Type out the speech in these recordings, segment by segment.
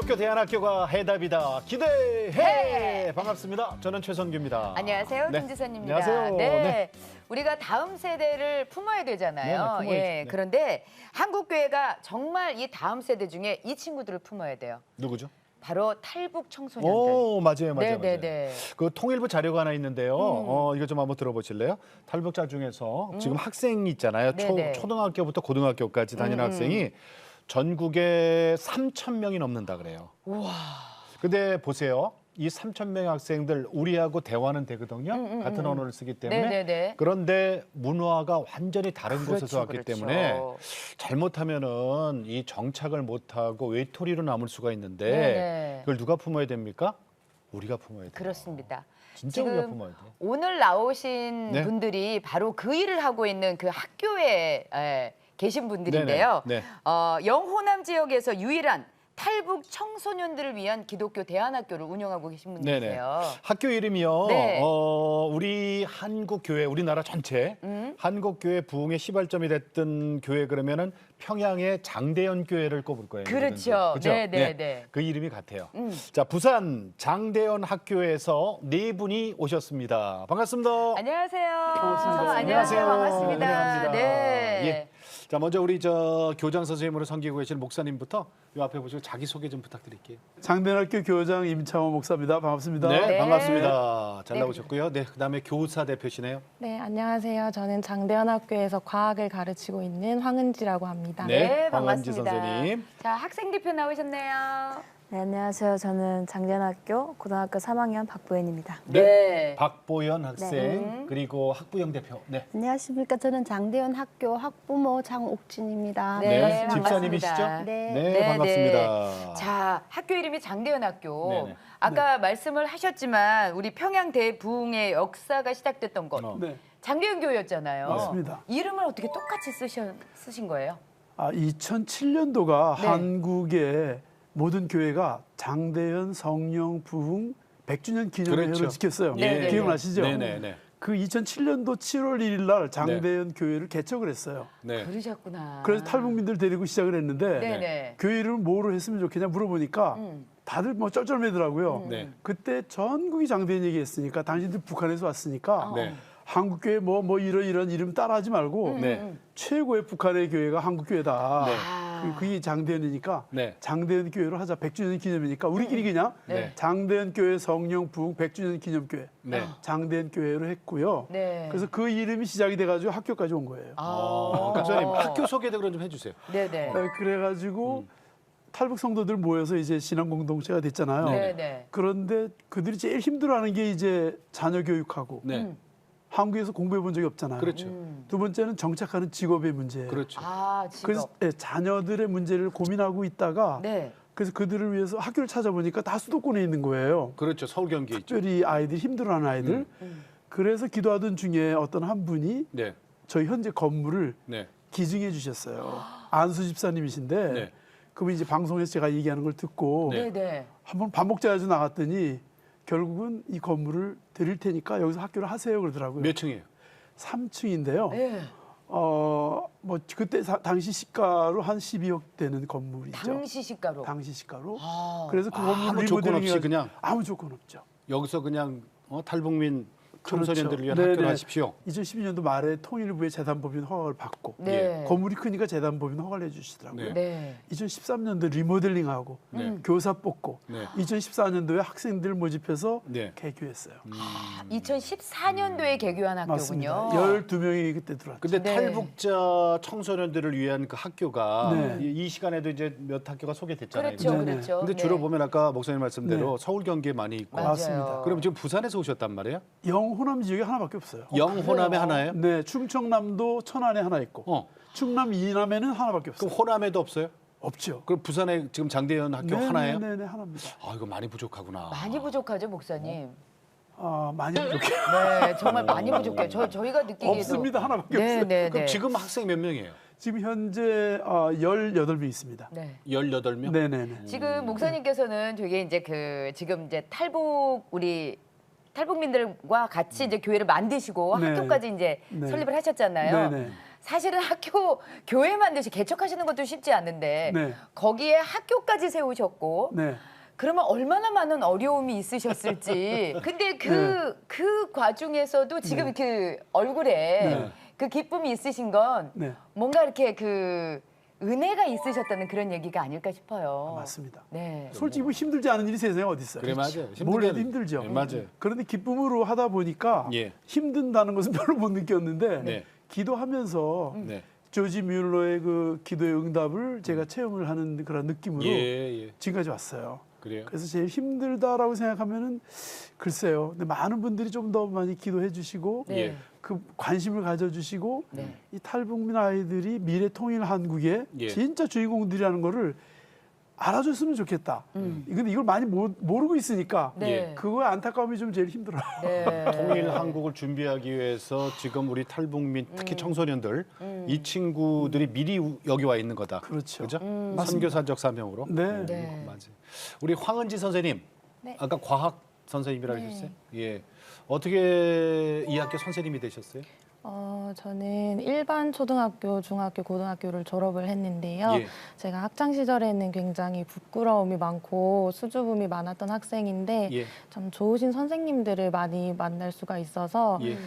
기독교 대안학교가 해답이다. 기대해. 반갑습니다. 저는 최선규입니다. 안녕하세요. 네. 김지선입니다. 안녕하세요. 네. 네. 우리가 다음 세대를 품어야 되잖아요. 네, 예. 그런데 한국교회가 정말 이 다음 세대 중에 이 친구들을 품어야 돼요. 누구죠? 바로 탈북 청소년들. 오, 맞아요. 네. 그 통일부 자료가 하나 있는데요. 이거 좀 한번 들어보실래요? 탈북자 중에서 지금 학생이 있잖아요. 네네. 초등학교부터 고등학교까지 다니는 학생이 전국에 3,000명이 넘는다 그래요. 우와. 근데 보세요. 이 3,000명의 학생들 우리하고 대화는 되거든요. 같은 언어를 쓰기 때문에. 네네네. 그런데 문화가 완전히 다른 곳에서 왔기 그렇죠. 때문에 잘못하면은 이 정착을 못하고 외톨이로 남을 수가 있는데 네네. 그걸 누가 품어야 됩니까? 우리가 품어야 돼요. 그렇습니다. 진짜 우리가 지금 품어야 돼요. 오늘 나오신 네. 분들이 바로 그 일을 하고 있는 그 학교에 계신 분들인데요. 네네. 영호남 지역에서 유일한 탈북 청소년들을 위한 기독교 대안학교를 운영하고 계신 분들이세요. 학교 이름이요. 네. 우리 한국 교회, 우리나라 전체 한국 교회 부흥의 시발점이 됐던 교회 그러면은 평양의 장대현 교회를 꼽을 거예요. 그렇죠. 그죠? 네. 그 이름이 같아요. 자, 부산 장대현 학교에서 네 분이 오셨습니다. 반갑습니다. 안녕하세요. 반갑습니다. 안녕하세요. 반갑습니다. 환영합니다. 네. 예. 자, 먼저 우리 교장 선생님으로 섬기고 계시는 목사님부터 이 앞에 보시고 자기 소개 좀 부탁드릴게요. 장대현학교 교장 임창호 목사입니다. 반갑습니다. 네, 반갑습니다. 잘 네. 나오셨고요. 네, 그다음에 교사 대표시네요. 네, 안녕하세요. 저는 장대현학교에서 과학을 가르치고 있는 황은지라고 합니다. 네, 반갑습니다. 황은지 선생님. 자, 학생 대표 나오셨네요. 네, 안녕하세요. 저는 장대현학교 고등학교 3학년 박보현입니다. 네. 박보연 학생 그리고 학부형 대표. 네. 안녕하십니까. 저는 장대현학교 학부모 장옥진입니다. 네, 반갑습니다. 집사님이시죠? 네. 네, 반갑습니다. 자, 학교 이름이 장대현학교. 네네. 아까 말씀을 하셨지만 우리 평양 대부흥의 역사가 시작됐던 곳 네. 장대현 교회였잖아요. 맞습니다. 이름을 어떻게 똑같이 쓰신 거예요? 2007년도가 네. 한국의 모든 교회가 장대현 성령 부흥 100주년 기념회를 그렇죠. 지켰어요. 네. 기억나시죠? 네네. 그 2007년도 7월 1일 날 장대현 교회를 개척을 했어요. 네. 그러셨구나. 그래서 탈북민들 데리고 시작을 했는데 네네. 교회 이름을 뭐로 했으면 좋겠냐 물어보니까 다들 뭐 쩔쩔매더라고요. 네. 그때 전국이 장대현 얘기했으니까 당신들 북한에서 왔으니까 네. 한국 교회 뭐 이런 이름 따라하지 말고 네. 최고의 북한의 교회가 한국 교회다. 네. 그게 장대현이니까 네. 장대현 교회로 하자. 100주년 기념이니까 우리끼리 그냥 네. 장대현 교회 성령 부흥 100주년 기념교회 네. 장대현 교회로 했고요. 네. 그래서 그 이름이 시작이 돼가지고 학교까지 온 거예요. 선생님 학교 소개도 그럼 좀 해주세요. 네네. 네, 그래가지고 탈북 성도들 모여서 이제 신앙 공동체가 됐잖아요. 네네. 그런데 그들이 제일 힘들어하는 게 이제 자녀 교육하고 네. 한국에서 공부해 본 적이 없잖아요. 그렇죠. 두 번째는 정착하는 직업의 문제예요. 그렇죠. 아, 직업. 그래서 자녀들의 문제를 고민하고 있다가 네. 그래서 그들을 위해서 학교를 찾아보니까 다 수도권에 있는 거예요. 그렇죠. 서울 경기에 있죠. 특별히 아이들 힘들어하는 아이들. 그래서 기도하던 중에 어떤 한 분이 네. 저희 현재 건물을 네. 기증해 주셨어요. 안수 집사님이신데 네. 그분이 이제 방송에서 제가 얘기하는 걸 듣고 네. 네네. 한번 밥 먹자해서 나갔더니 결국은 이 건물을 드릴 테니까 여기서 학교를 하세요 그러더라고요. 몇 층이에요? 3층인데요. 네. 뭐 그때 당시 시가로 한 12억 되는 건물이죠. 당시 시가로. 당시 시가로. 아. 그래서 그 건물 아무 조건 리모델링 없이 해가지고 그냥 아무 조건 없죠. 여기서 그냥 탈북민 청소년들을 위한 그렇죠. 학교를 네네. 하십시오. 2012년도 말에 통일부의 재단법인 허가를 받고 네. 건물이 크니까 재단법인 허가를 해주시더라고요. 네. 네. 2013년도 리모델링하고 네. 교사 뽑고 네. 2014년도에 학생들 모집해서 네. 개교했어요. 2014년도에 개교한 학교군요. 맞습니다. 12명이 그때 들어왔죠. 근데 네. 탈북자 청소년들을 위한 그 학교가 네. 이 시간에도 이제 몇 학교가 소개됐잖아요. 그렇죠, 그죠? 네네. 그렇죠. 근데 네. 주로 보면 아까 목사님 말씀대로 네. 서울 경기에 많이 있고. 맞아요. 맞습니다. 그럼 지금 부산에서 오셨단 말이에요? 영호남 지역에 하나밖에 없어요. 영호남에 그래요? 하나예요? 네, 충청남도 천안에 하나 있고 충남 이남에는 하나밖에 없어요. 그럼 호남에도 없어요? 없죠. 그럼 부산에 지금 장대현 학교 하나예요? 네네 하나입니다. 아, 이거 많이 부족하구나. 많이 부족하죠, 목사님. 많이 부족해요. 네, 정말 많이 부족해요. 저희가 느끼기에도 없습니다. 하나밖에 네, 없어요. 네, 그럼 네. 지금 학생 몇 명이에요? 지금 현재 18명 있습니다. 네. 18명? 네네네. 지금 목사님께서는 되게 이제 지금 이제 우리 탈북민들과 같이 이제 교회를 만드시고 네. 학교까지 이제 네. 설립을 하셨잖아요. 네네. 사실은 학교 교회 만드시 개척하시는 것도 쉽지 않은데 네. 거기에 학교까지 세우셨고 네. 그러면 얼마나 많은 어려움이 있으셨을지. 근데 그 과중에서도 지금 그 얼굴에 네. 그 기쁨이 있으신 건 네. 뭔가 이렇게 그 은혜가 있으셨다는 그런 얘기가 아닐까 싶어요. 맞습니다. 네. 솔직히 뭐 힘들지 않은 일이 세상에 어디 있어요? 그래 맞아요. 뭘 해도 힘들게 힘들죠. 네, 맞아요. 그런데 기쁨으로 하다 보니까 예. 힘든다는 것은 별로 못 느꼈는데 네. 기도하면서 네. 조지 뮬러의 그 기도의 응답을 제가 체험을 하는 그런 느낌으로 예. 지금까지 왔어요. 그래요. 그래서 제일 힘들다라고 생각하면은 글쎄요. 근데 많은 분들이 좀 더 많이 기도해 주시고 네. 예. 그 관심을 가져주시고 네. 이 탈북민 아이들이 미래 통일 한국의 예. 진짜 주인공들이라는 거를 알아줬으면 좋겠다. 근데 이걸 많이 모르고 있으니까 네. 그거의 안타까움이 좀 제일 힘들어요. 네. 통일 한국을 준비하기 위해서 지금 우리 탈북민 특히 청소년들 이 친구들이 미리 여기 와 있는 거다. 그렇죠. 그죠? 선교사적 사명으로. 네. 네. 맞아요. 우리 황은지 선생님, 네. 아까 과학 선생님이라고 네. 하셨어요? 예. 어떻게 이 학교 선생님이 되셨어요? 저는 일반 초등학교, 중학교, 고등학교를 졸업을 했는데요. 예. 제가 학창 시절에는 굉장히 부끄러움이 많고 수줍음이 많았던 학생인데 예. 참 좋으신 선생님들을 많이 만날 수가 있어서 예.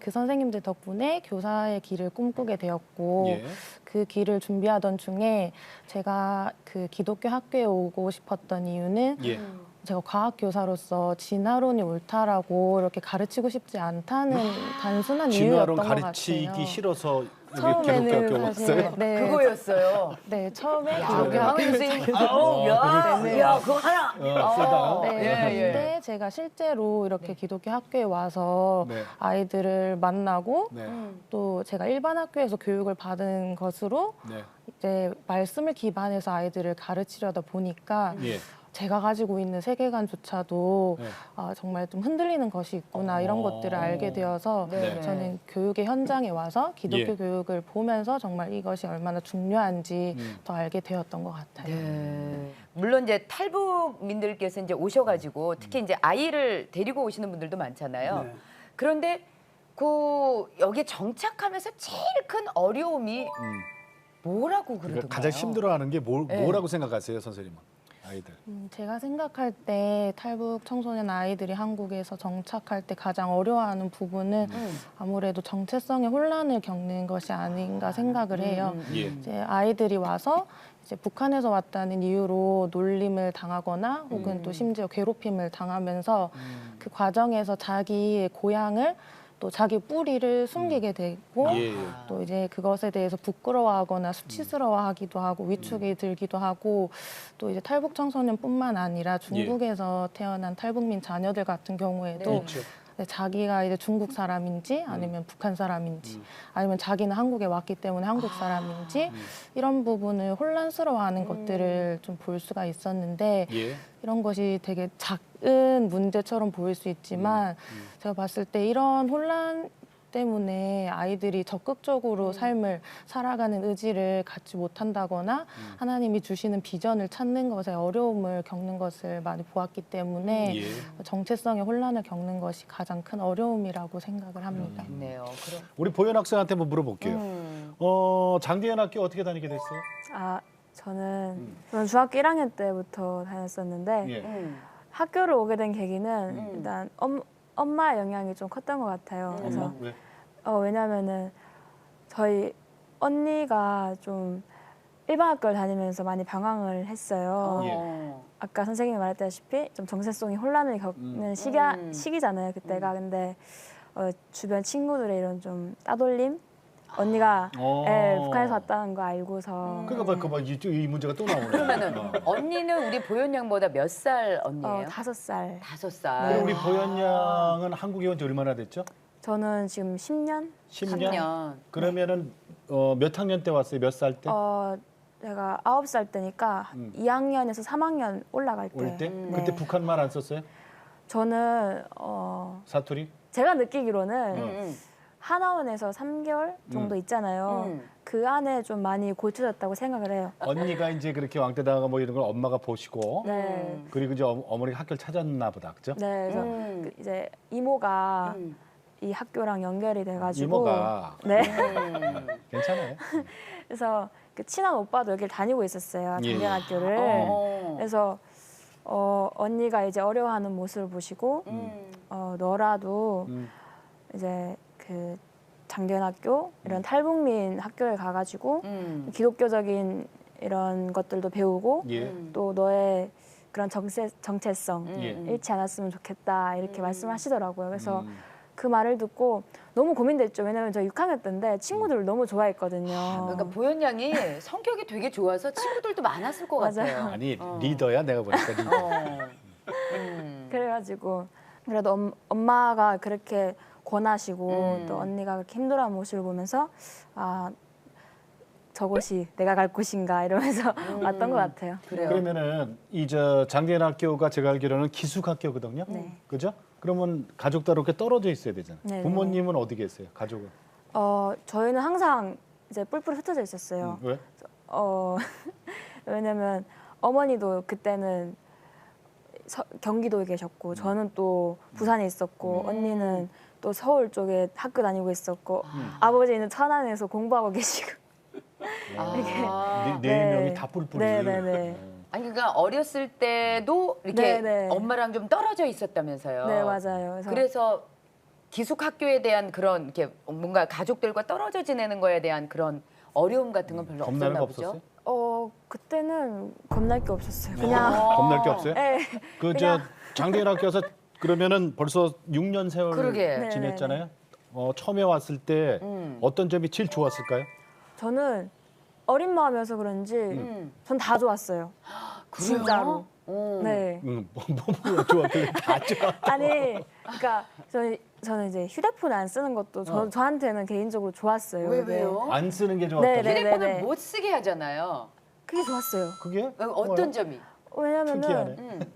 그 선생님들 덕분에 교사의 길을 꿈꾸게 되었고 예. 그 길을 준비하던 중에 제가 그 기독교 학교에 오고 싶었던 이유는 예. 제가 과학 교사로서 진화론이 옳다라고 이렇게 가르치고 싶지 않다는 단순한 진화론 이유였던 것 같아요. 가르치기 싫어서 여기 처음에는 기독교 학교 사실 왔어요? 네, 그거였어요. 네 처음에 야, 기독교 학교 황은 선생님, 아우, 야, 네. 야, 그거 하나. 세다. 네, 예, 예. 근데 제가 실제로 이렇게 기독교 학교에 와서 네. 아이들을 만나고 네. 또 제가 일반 학교에서 교육을 받은 것으로 네. 이제 말씀을 기반해서 아이들을 가르치려다 보니까 예. 제가 가지고 있는 세계관조차도 네. 정말 좀 흔들리는 것이 있구나 이런 것들을 알게 되어서 네. 저는 교육의 현장에 와서 기독교 예. 교육을 보면서 정말 이것이 얼마나 중요한지 더 알게 되었던 것 같아요. 네. 물론 이제 탈북민들께서 이제 오셔가지고 특히 이제 아이를 데리고 오시는 분들도 많잖아요. 네. 그런데 그 여기 정착하면서 제일 큰 어려움이 뭐라고 그러던가요? 그러니까 가장 힘들어하는 게 네. 뭐라고 생각하세요, 선생님은? 아이들. 제가 생각할 때 탈북 청소년 아이들이 한국에서 정착할 때 가장 어려워하는 부분은 아무래도 정체성의 혼란을 겪는 것이 아닌가 생각을 해요. 예. 이제 아이들이 와서 이제 북한에서 왔다는 이유로 놀림을 당하거나 혹은 또 심지어 괴롭힘을 당하면서 그 과정에서 자기의 고향을 또 자기 뿌리를 숨기게 되고 예. 또 이제 그것에 대해서 부끄러워하거나 수치스러워하기도 하고 위축이 들기도 하고 또 이제 탈북 청소년뿐만 아니라 중국에서 태어난 탈북민 자녀들 같은 경우에도 그렇죠. 네, 자기가 이제 중국 사람인지 아니면 북한 사람인지 아니면 자기는 한국에 왔기 때문에 한국 사람인지 이런 부분을 혼란스러워하는 것들을 좀 볼 수가 있었는데 예. 이런 것이 되게 작은 문제처럼 보일 수 있지만 제가 봤을 때 이런 혼란 때문에 아이들이 적극적으로 삶을 살아가는 의지를 갖지 못한다거나 하나님이 주시는 비전을 찾는 것에 어려움을 겪는 것을 많이 보았기 때문에 예. 정체성의 혼란을 겪는 것이 가장 큰 어려움이라고 생각을 합니다. 네요. 그럼 우리 보현 학생한테 한번 물어볼게요. 장대현 학교 어떻게 다니게 됐어요? 저는 중학교 1학년 때부터 다녔었는데 예. 학교를 오게 된 계기는 일단 엄마의 영향이 좀 컸던 것 같아요. 그래서 왜? 왜냐면은 저희 언니가 좀 일반 학교를 다니면서 많이 방황을 했어요. 예. 아까 선생님이 말했다시피 좀 정체성이 혼란을 겪는 시기잖아요, 그때가. 근데 주변 친구들의 이런 좀 따돌림? 언니가 북한에서 왔다는 거 알고서 그러니까 봐, 이 문제가 또 나오네. 그러면은 언니는 우리 보현 양보다 몇 살 언니예요? 5살. 5살. 그럼 우리 보현 양은 한국에 온 지 얼마나 됐죠? 저는 지금 10년? 10년? 3년. 그러면은 몇 학년 때 왔어요? 몇 살 때? 제가 9살 때니까 2학년에서 3학년 올라갈 때. 올 때? 네. 그때 북한 말 안 썼어요? 저는 사투리? 제가 느끼기로는 음. 하나원에서 3개월 정도 있잖아요. 그 안에 좀 많이 고쳐졌다고 생각을 해요. 언니가 이제 그렇게 왕따당하고 뭐 이런 걸 엄마가 보시고 네. 그리고 이제 어머니가 학교를 찾았나 보다, 그죠? 네, 그래서 이제 이모가 이 학교랑 연결이 돼가지고 이모가 네. 괜찮아요. 그래서 그 친한 오빠도 여기를 다니고 있었어요. 예. 장대학교를. 그래서 언니가 이제 어려워하는 모습을 보시고 너라도 이제 그 장대학교 이런 탈북민 학교에 가가지고 기독교적인 이런 것들도 배우고 예. 또 너의 그런 정체성 예. 잃지 않았으면 좋겠다 이렇게 말씀하시더라고요. 그래서 그 말을 듣고 너무 고민됐죠. 왜냐면 저 6학년 때인데 친구들을 너무 좋아했거든요. 그러니까 보현 양이 성격이 되게 좋아서 친구들도 많았을 것 맞아요. 같아요. 아니 리더야 내가 보니까 리더. 그래가지고 그래도 엄마가 그렇게 권하시고 또 언니가 그렇게 힘들어하는 모습을 보면서 아 저곳이 내가 갈 곳인가 이러면서 왔던 것 같아요. 그래요. 그러면은 이 저 장대학교가 제가 알기로는 기숙학교거든요. 네. 그죠? 그러면 가족 따로 이렇게 떨어져 있어야 되잖아요. 네, 부모님은 어디 계세요? 가족은? 저희는 항상 이제 뿔뿔이 흩어져 있었어요. 왜? 왜냐면 어머니도 그때는 경기도에 계셨고 저는 또 부산에 있었고 언니는 또 서울 쪽에 학교 다니고 있었고 아버지는 천안에서 공부하고 계시고 네 네. 명이 다 뿔뿔이. 네네네. 아니 그러니까 어렸을 때도 이렇게 네네. 엄마랑 좀 떨어져 있었다면서요. 네 맞아요. 그래서 기숙 학교에 대한 그런 이렇게 뭔가 가족들과 떨어져 지내는 거에 대한 그런 어려움 같은 건 별로 겁나는 없었나 거 보죠. 없었어요? 그때는 겁날 게 없었어요. 그냥 겁날 게 없어요? 네. 그 저 장대학교에서 그러면은 벌써 6년 세월 그러게. 지냈잖아요. 처음에 왔을 때 어떤 점이 제일 좋았을까요? 저는 어린 마음이어서 그런지 전 다 좋았어요. 진짜로. 네. 뭐 좋았길래 다 좋아. 아니, 그러니까 저는 이제 휴대폰 안 쓰는 것도 저한테는 개인적으로 좋았어요. 왜 그게. 왜요? 안 쓰는 게 좋았다. 네. 휴대폰을 못 쓰게 하잖아요. 그게 좋았어요. 그게 어떤 점이? 특이하네. 왜냐면은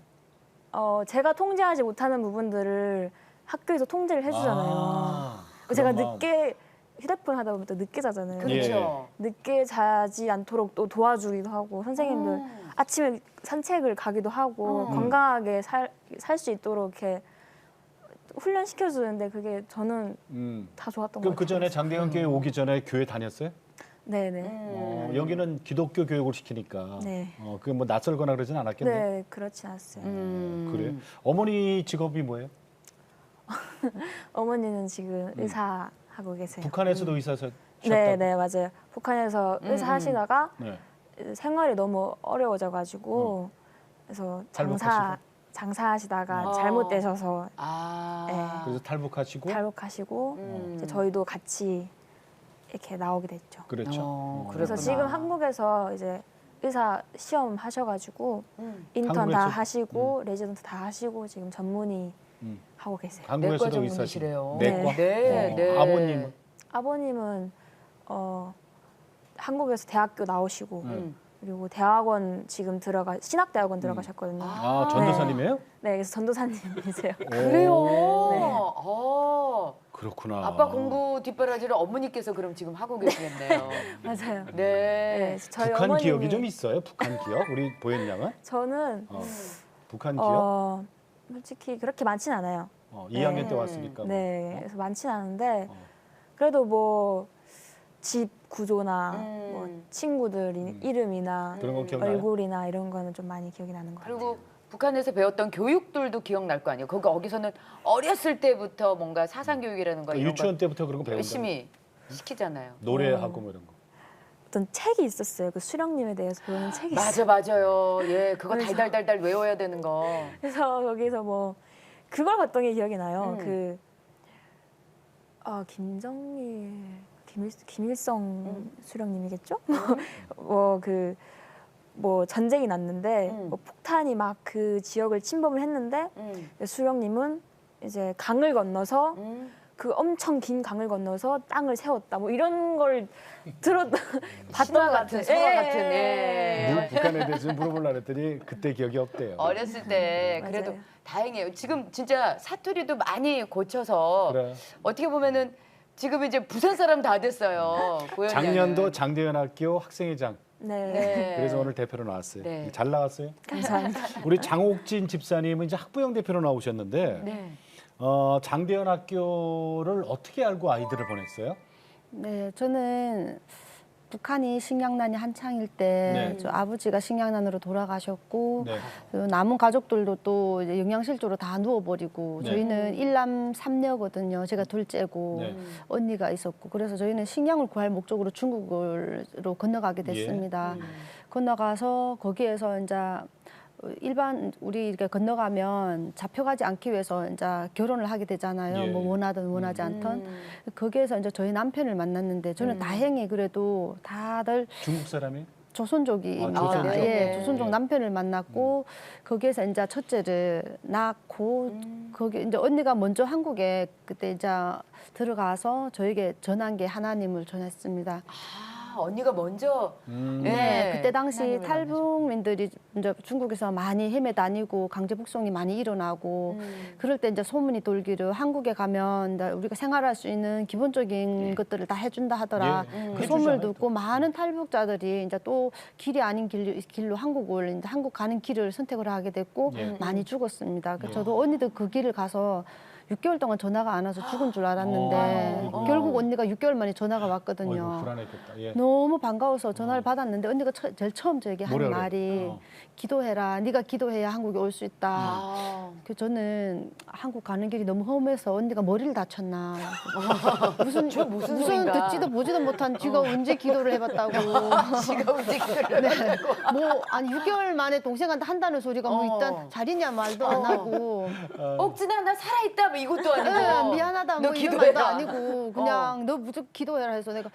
제가 통제하지 못하는 부분들을 학교에서 통제를 해주잖아요. 제가 그런 마음. 늦게 휴대폰 하다 보면 또 늦게 자잖아요. 그렇죠. 늦게 자지 않도록 또 도와주기도 하고 선생님들 아침에 산책을 가기도 하고 건강하게 살 수 있도록 이렇게 훈련시켜 주는데 그게 저는 다 좋았던 것 그럼 같아요. 그 전에 장대학교에 오기 전에 교회 다녔어요? 네네. 여기는 기독교 교육을 시키니까. 네. 그게 뭐 낯설거나 그러진 않았겠네. 네, 그렇지 않았어요. 그래. 어머니 직업이 뭐예요? 어머니는 지금 의사 하고 계세요. 북한에서도 의사셨다고? 네, 네, 맞아요. 북한에서 의사 하시다가 네. 생활이 너무 어려워져가지고 그래서 탈북하시고? 장사하시다가 잘못되셔서 그래서 탈북하시고. 탈북하시고 이제 저희도 같이 이렇게 나오게 됐죠. 그렇죠. 그래서 그랬구나. 지금 한국에서 이제 의사 시험 하셔가지고 인턴 다 한국에서? 하시고 레지던트 다 하시고 지금 전문의 하고 계세요. 한국에서도 내과 의사시래요. 전문의시래요. 내과. 네, 네. 아버님은? 아버님은 한국에서 대학교 나오시고 그리고 대학원 지금 신학대학원 들어가셨거든요. 전도사님이에요? 네, 그래서 전도사님이세요. 그래요. 그렇구나. 아빠 공부 뒷바라지를 어머니께서 그럼 지금 하고 계시겠네요. 맞아요. 네. 네, 저희 북한 어머님이 기억이 좀 있어요? 북한 기억? 우리 보현 양은? 저는 북한 기억? 솔직히 그렇게 많진 않아요. 2학년 때 왔으니까. 네, 그래서 많진 않은데 그래도 뭐 집 구조나 뭐 친구들 이름이나 그런 거 기억나요? 얼굴이나 이런 거는 좀 많이 기억이 나는 것 같아요. 그리고 북한에서 배웠던 교육들도 기억날 거 아니에요. 거기서는 어렸을 때부터 뭔가 사상 교육이라는 거 이런 유치원 거 때부터 그런 거 배운다. 열심히 시키잖아요. 노래하고 뭐 이런 거. 어떤 책이 있었어요. 그 수령님에 대해서 배우는 책이 있어요. 맞아요. 예, 그거 달달달달 외워야 되는 거. 그래서 거기서 뭐 그걸 봤던 게 기억이 나요. 김일성 수령님이겠죠? 뭐 전쟁이 났는데 뭐 폭탄이 막 그 지역을 침범을 했는데 수령님은 이제 강을 건너서 그 엄청 긴 강을 건너서 땅을 세웠다. 뭐 이런 걸 봤던 것 같은. 서화 같은. 예. 북한에 대해서 물어보려고 했더니 그때 기억이 없대요. 어렸을 때 그래도 맞아요. 다행이에요. 지금 진짜 사투리도 많이 고쳐서 그래. 어떻게 보면은 지금 이제 부산 사람 다 됐어요. 고현양은. 작년도 장대현학교 학생회장. 네. 네. 그래서 오늘 대표로 나왔어요. 네. 잘 나왔어요. 감사합니다. 우리 장옥진 집사님은 이제 학부형 대표로 나오셨는데 네. 장대현 학교를 어떻게 알고 아이들을 보냈어요? 네, 저는 북한이 식량난이 한창일 때 네. 저 아버지가 식량난으로 돌아가셨고 네. 그 남은 가족들도 또 이제 영양실조로 다 누워버리고 네. 저희는 일남 삼녀거든요. 제가 둘째고 네. 언니가 있었고 그래서 저희는 식량을 구할 목적으로 중국으로 건너가게 됐습니다. 건너가서 거기에서 이제 일반 우리 이렇게 건너가면 잡혀가지 않기 위해서 이제 결혼을 하게 되잖아요. 예. 뭐 원하든 원하지 않던. 거기에서 이제 저희 남편을 만났는데 저는 다행히 그래도 다들 중국 사람이? 조선족입니다. 조선족? 예, 조선족 예. 남편을 만났고 거기에서 이제 첫째를 낳고 거기 이제 언니가 먼저 한국에 그때 이제 들어가서 저에게 전한 게 하나님을 전했습니다. 아, 언니가 먼저 네, 그때 당시 하나님을 탈북민들이 이제 중국에서 많이 헤매 다니고 강제 북송이 많이 일어나고 그럴 때 이제 소문이 돌기를 한국에 가면 이제 우리가 생활할 수 있는 기본적인 것들을 다 해준다 하더라. 예. 그 소문을 듣고 많은 탈북자들이 이제 또 길이 아닌 길로 한국을 이제 한국 가는 길을 선택을 하게 됐고 예. 많이 죽었습니다. 그래서 예. 저도 언니들 그 길을 가서 6개월 동안 전화가 안 와서 죽은 줄 알았는데 결국 언니가 6개월 만에 전화가 왔거든요. 어이구, 불안했겠다. 예. 너무 반가워서 전화를 받았는데 언니가 제일 처음 저에게 한 뭐라 그래? 말이 기도해라. 네가 기도해야 한국에 올 수 있다. 아. 그 저는 한국 가는 길이 너무 험해서 언니가 머리를 다쳤나. 무슨 소린가? 듣지도 보지도 못한 쥐가 언제 기도를 해봤다고. 지가 움직이를 네. 뭐 아니 6개월 만에 동생한테 한다는 소리가 뭐 어. 일단 잘이냐 말도 안 하고. 억지나 나 살아있다 뭐 이것도 아니고 네, 미안하다 너 뭐 이런 기도해라. 말도 아니고 그냥 너 무조건 기도해라 해서 내가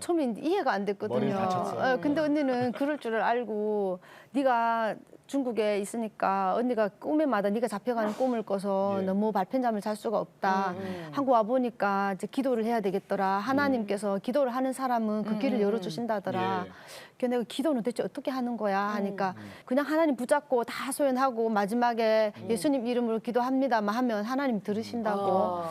처음에 이해가 안 됐거든요. 머리를 다쳤어요. 근데 언니는 그럴 줄을 알고 네가 중국에 있으니까 언니가 꿈에마다 네가 잡혀가는 꿈을 꿔서 예. 너무 발편잠을 잘 수가 없다. 한국 와 보니까 이제 기도를 해야 되겠더라. 하나님께서 기도를 하는 사람은 그 길을 열어주신다더라. 예. 그래서 내가 기도는 대체 어떻게 하는 거야 하니까 그냥 하나님 붙잡고 다 소연하고 마지막에 예수님 이름으로 기도합니다만 하면 하나님 들으신다고.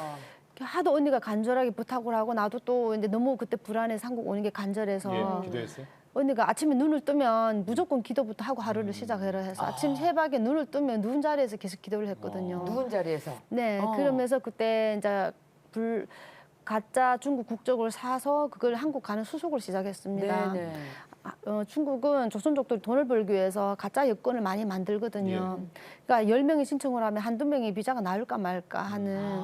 하도 언니가 간절하게 부탁을 하고 나도 또 이제 너무 그때 불안해서 한국 오는 게 간절해서 예. 기도했어요? 언니가 아침에 눈을 뜨면 무조건 기도부터 하고 하루를 시작해라 해서 아침 새벽에 눈을 뜨면 누운 자리에서 계속 기도를 했거든요. 누군 자리에서 네, 그러면서 그때 이제 가짜 중국 국적을 사서 그걸 한국 가는 수속을 시작했습니다. 네네. 중국은 조선족들이 돈을 벌기 위해서 가짜 여권을 많이 만들거든요. 그러니까 10명이 신청을 하면 한두 명이 비자가 나올까 말까 하는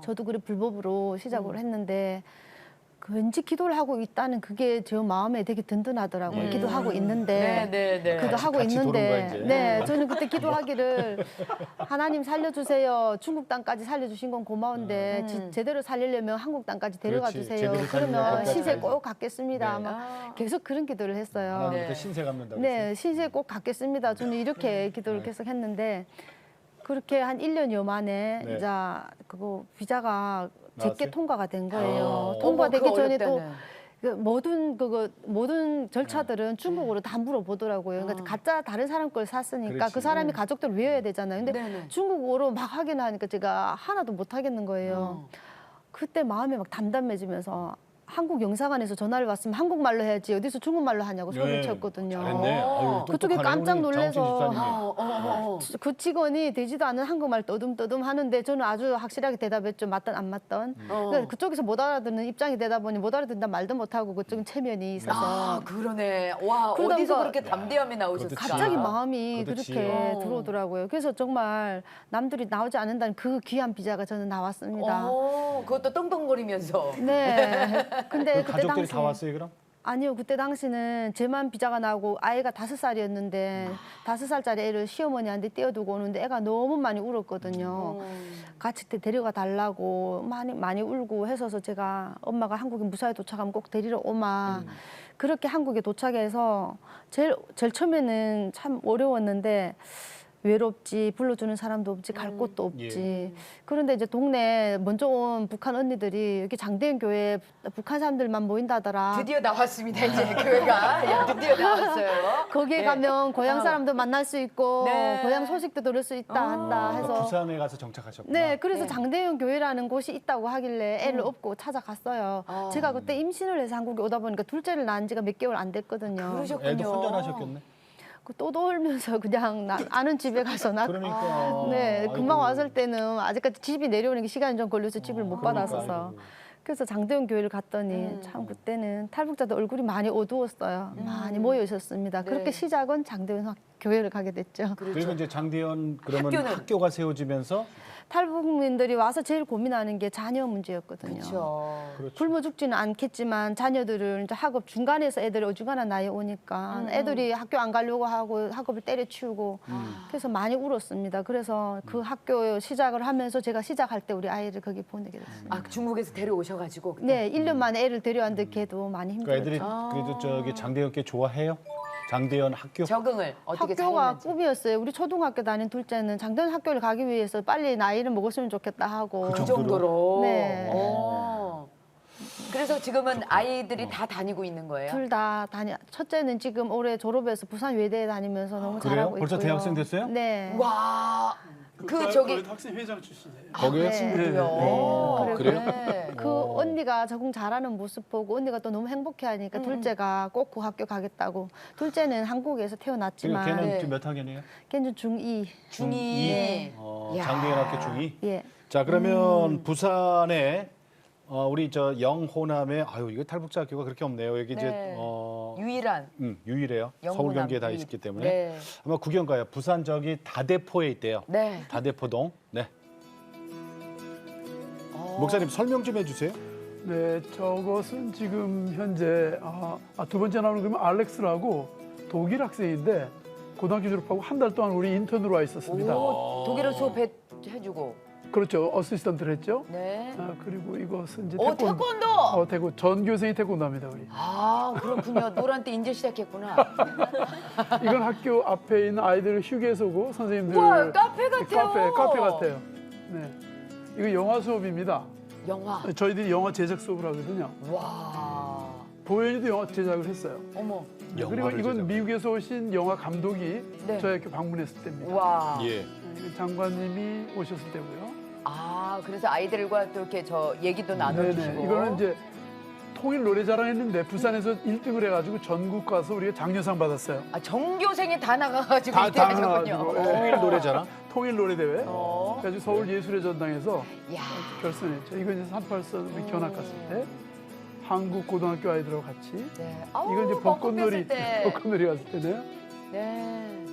저도 그래 불법으로 시작을 했는데 왠지 기도를 하고 있다는 그게 제 마음에 되게 든든하더라고요. 기도하고 있는데 네네네. 기도하고 같이 도는 거야, 있는데 이제. 네 저는 그때 기도하기를 하나님 살려주세요. 중국 땅까지 살려주신 건 고마운데 제대로 살리려면 한국 땅까지 데려가 그렇지. 주세요. 제대로 살리려면 그러면 끝까지 신세 가야지. 꼭 갖겠습니다. 네. 막 계속 그런 기도를 했어요. 하나님한테 네. 신세 갚는다고 네, 신세 꼭 갖겠습니다. 저는 이렇게 기도를 계속 했는데 그렇게 한 1년여 만에 네. 이제 그거 비자가 제게 나왔어요? 통과가 된 거예요. 어. 통과되기 어머, 그거 전에 또 어렵다네. 그 모든 절차들은 중국어로 다 물어보더라고요. 그러니까 가짜 다른 사람 걸 샀으니까 그렇지. 그 사람이 가족들 외워야 되잖아요. 근데 네네. 중국어로 막 하긴 하니까 제가 하나도 못 하겠는 거예요. 그때 마음이 막 담담해지면서 한국 영사관에서 전화를 왔으면 한국말로 해야지 어디서 중국말로 하냐고 소리를 쳤거든요. 잘했네. 아유, 그쪽에 똑똑하네, 깜짝 우리 놀라서 장훈신 집사님이. 그 직원이 되지도 않은 한국말 떠듬떠듬 하는데 저는 아주 확실하게 대답했죠. 맞든 안 맞든. 그러니까 그쪽에서 못 알아듣는 입장이 되다 보니 못 알아듣는다 말도 못하고 그쪽은 체면이 있어서 아 그러네. 와 그러다가- 어디서 그렇게 담대함이 나오셨을까? 그렇지. 갑자기 마음이 그렇지. 그렇게 들어오더라고요. 그래서 정말 남들이 나오지 않는다는 그 귀한 비자가 저는 나왔습니다. 그것도 떵떵거리면서. 네. 근데 그 그때 가족들이 당시 다 왔어요, 그럼? 아니요, 그때 당시는 제만 비자가 나오고 아이가 5살이었는데 5살짜리 애를 시어머니한테 떼어두고 오는데 애가 너무 많이 울었거든요. 같이 데려가 달라고 많이 울고 해서서 제가 엄마가 한국에 무사히 도착하면 꼭 데리러 오마. 그렇게 한국에 도착해서 제일 처음에는 참 어려웠는데 외롭지, 불러주는 사람도 없지, 갈 곳도 없지. 그런데 이제 동네 먼저 온 북한 언니들이 여기 장대현 교회 북한 사람들만 모인다더라. 드디어 나왔습니다 이제 교회가. 야, 드디어 나왔어요. 거기에 네. 가면 고향 사람도 만날 수 있고 네. 고향 소식도 들을 수 있다 한다 해서 부산에 가서 정착하셨구나. 네, 그래서 네. 장대현 교회라는 곳이 있다고 하길래 애를 업고 찾아갔어요. 제가 그때 임신을 해서 한국에 오다 보니까 둘째를 낳은 지가 몇 개월 안 됐거든요. 그러셨군요. 애도 혼자 나셨겠네. 또 돌면서 그냥 아는 집에 가서 그러니까. 네, 금방 아이고. 왔을 때는 아직까지 집이 내려오는 게 시간이 좀 걸려서 집을 못 받았어서. 그러니까, 그래서 장대원 교회를 갔더니 참 그때는 탈북자들 얼굴이 많이 어두웠어요. 많이 모여 있었습니다. 네. 그렇게 시작은 장대원 교회를 가게 됐죠. 그리고 이제 장대현 그러면 학교는? 학교가 세워지면서 탈북민들이 와서 제일 고민하는 게 자녀 문제였거든요. 그렇죠. 굶어 죽지는 않겠지만 자녀들을 이제 학업 중간에서 애들이 어중간한 나이에 오니까 애들이 학교 안 가려고 하고 학업을 때려치우고 그래서 많이 울었습니다. 그래서 그 학교 시작을 하면서 제가 시작할 때 우리 아이를 거기 보내게 됐습니다. 아, 중국에서 데려오셔가지고. 그때. 네, 1년 만에 애를 데려왔는데 걔도 많이 그 애들이 힘들었죠. 그래도 저기 장대현께 좋아해요? 장대현 학교? 적응을 어떻게 학교가 잘했는지. 꿈이었어요. 우리 초등학교 다닌 둘째는 장대현 학교를 가기 위해서 빨리 나이를 먹었으면 좋겠다 하고. 그 정도로. 네. 그래서 지금은 아이들이 다 다니고 있는 거예요? 둘 다 첫째는 지금 올해 졸업해서 부산 외대에 다니면서 너무 그래요? 잘하고 벌써 있고요. 대학생 됐어요? 네. 와, 그 저기 학생 회장 출신이에요. 거기에? 친구요. 그래요? 그 언니가 적응 잘하는 모습 보고 언니가 또 너무 행복해하니까 둘째가 꼭 그 학교 가겠다고. 둘째는 한국에서 태어났지만 걔는 네. 지금 몇 학년이에요? 걔는 중2. 중이. 야. 장대현 학교 중2? 예. 자 그러면 부산에 우리 저 영호남에 아유 이거 탈북자 학교가 그렇게 없네요. 여기 이제 네. 유일한. 유일해요. 영호남 서울 경기에 다 유일. 있기 때문에 네. 아마 구경 가요. 부산 저기 다대포에 있대요. 네. 다대포동. 네. 목사님 설명 좀 해주세요. 네, 저것은 지금 현재 두 번째 나오는 그러면 알렉스라고 독일 학생인데 고등학교 졸업하고 한 달 동안 우리 인턴으로 와 있었습니다. 오, 독일어 수업해주고. 그렇죠, 어시스턴트를 했죠. 네. 그리고 이것은 이제 태권도. 태권 전교생이 태권도합니다 우리. 아, 그렇군요. 노란 때 이제 시작했구나. 이건 학교 앞에 있는 아이들 휴게소고 선생님들 우와, 카페 같아요. 카페 같아요. 네, 이거 영화 수업입니다. 영화. 저희들이 영화 제작 수업을 하거든요. 와. 보현이도 영화 제작을 했어요. 어머. 그리고 영화를 이건 제작. 미국에서 오신 영화 감독이 네. 저희 학교 방문했을 때입니다. 와. 예. 이건 장관님이 오셨을 때고요. 아, 그래서 아이들과 또 이렇게 저 얘기도 나눠주시고. 네네. 이거는 이제 통일 노래자랑 했는데 부산에서 1등을 해가지고 전국 가서 우리가 장려상 받았어요. 아, 전교생이 다 나가가지고 다 이때 하셨군요. 나가가지고, 예. 통일 노래자랑. 통일 노래 대회. 어. 그래가지고 서울 예술의 전당에서 야. 결선했죠. 이건 이제 38선 우리 견학 갔을 때 한국 고등학교 아이들하고 같이. 네. 아우, 이건 이제 벚꽃놀이 때. 벚꽃놀이 갔을 때네요. 네.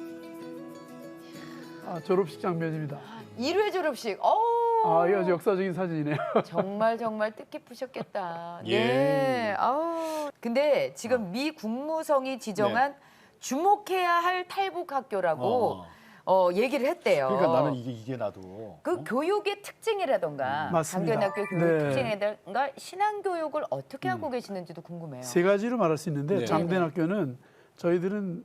졸업식 장면입니다. 1회 졸업식. 어우. 이거 아주 역사적인 사진이네요. 정말 뜻깊으셨겠다. 예. 네. 아우. 근데 지금 미 국무성이 지정한 주목해야 할 탈북 학교라고 얘기를 했대요. 그러니까 나는 이게 나도. 그 교육의 특징이라던가 맞습니다. 장대현학교 교육 네. 특징이라던가 신앙 교육을 어떻게 하고 계시는지도 궁금해요. 세 가지로 말할 수 있는데 네. 장대학교는 저희들은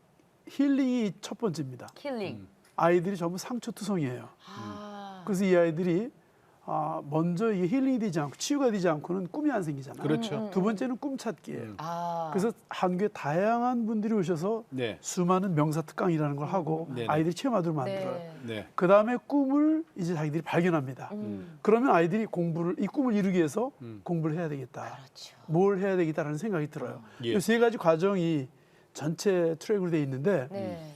힐링이 첫 번째입니다. 힐링. 아이들이 전부 상처투성이에요. 아. 그래서 이 아이들이 먼저 이게 힐링이 되지 않고 치유가 되지 않고는 꿈이 안 생기잖아요. 그렇죠. 두 번째는 꿈 찾기예요. 아. 그래서 한국에 다양한 분들이 오셔서 네. 수많은 명사 특강이라는 걸 하고 네네. 아이들이 체험하도록 만들어요. 네. 네. 그 다음에 꿈을 이제 자기들이 발견합니다. 그러면 아이들이 이 꿈을 이루기 위해서 공부를 해야 되겠다. 그렇죠. 뭘 해야 되겠다라는 생각이 들어요. 예. 이 세 가지 과정이 전체 트랙으로 돼 있는데 네.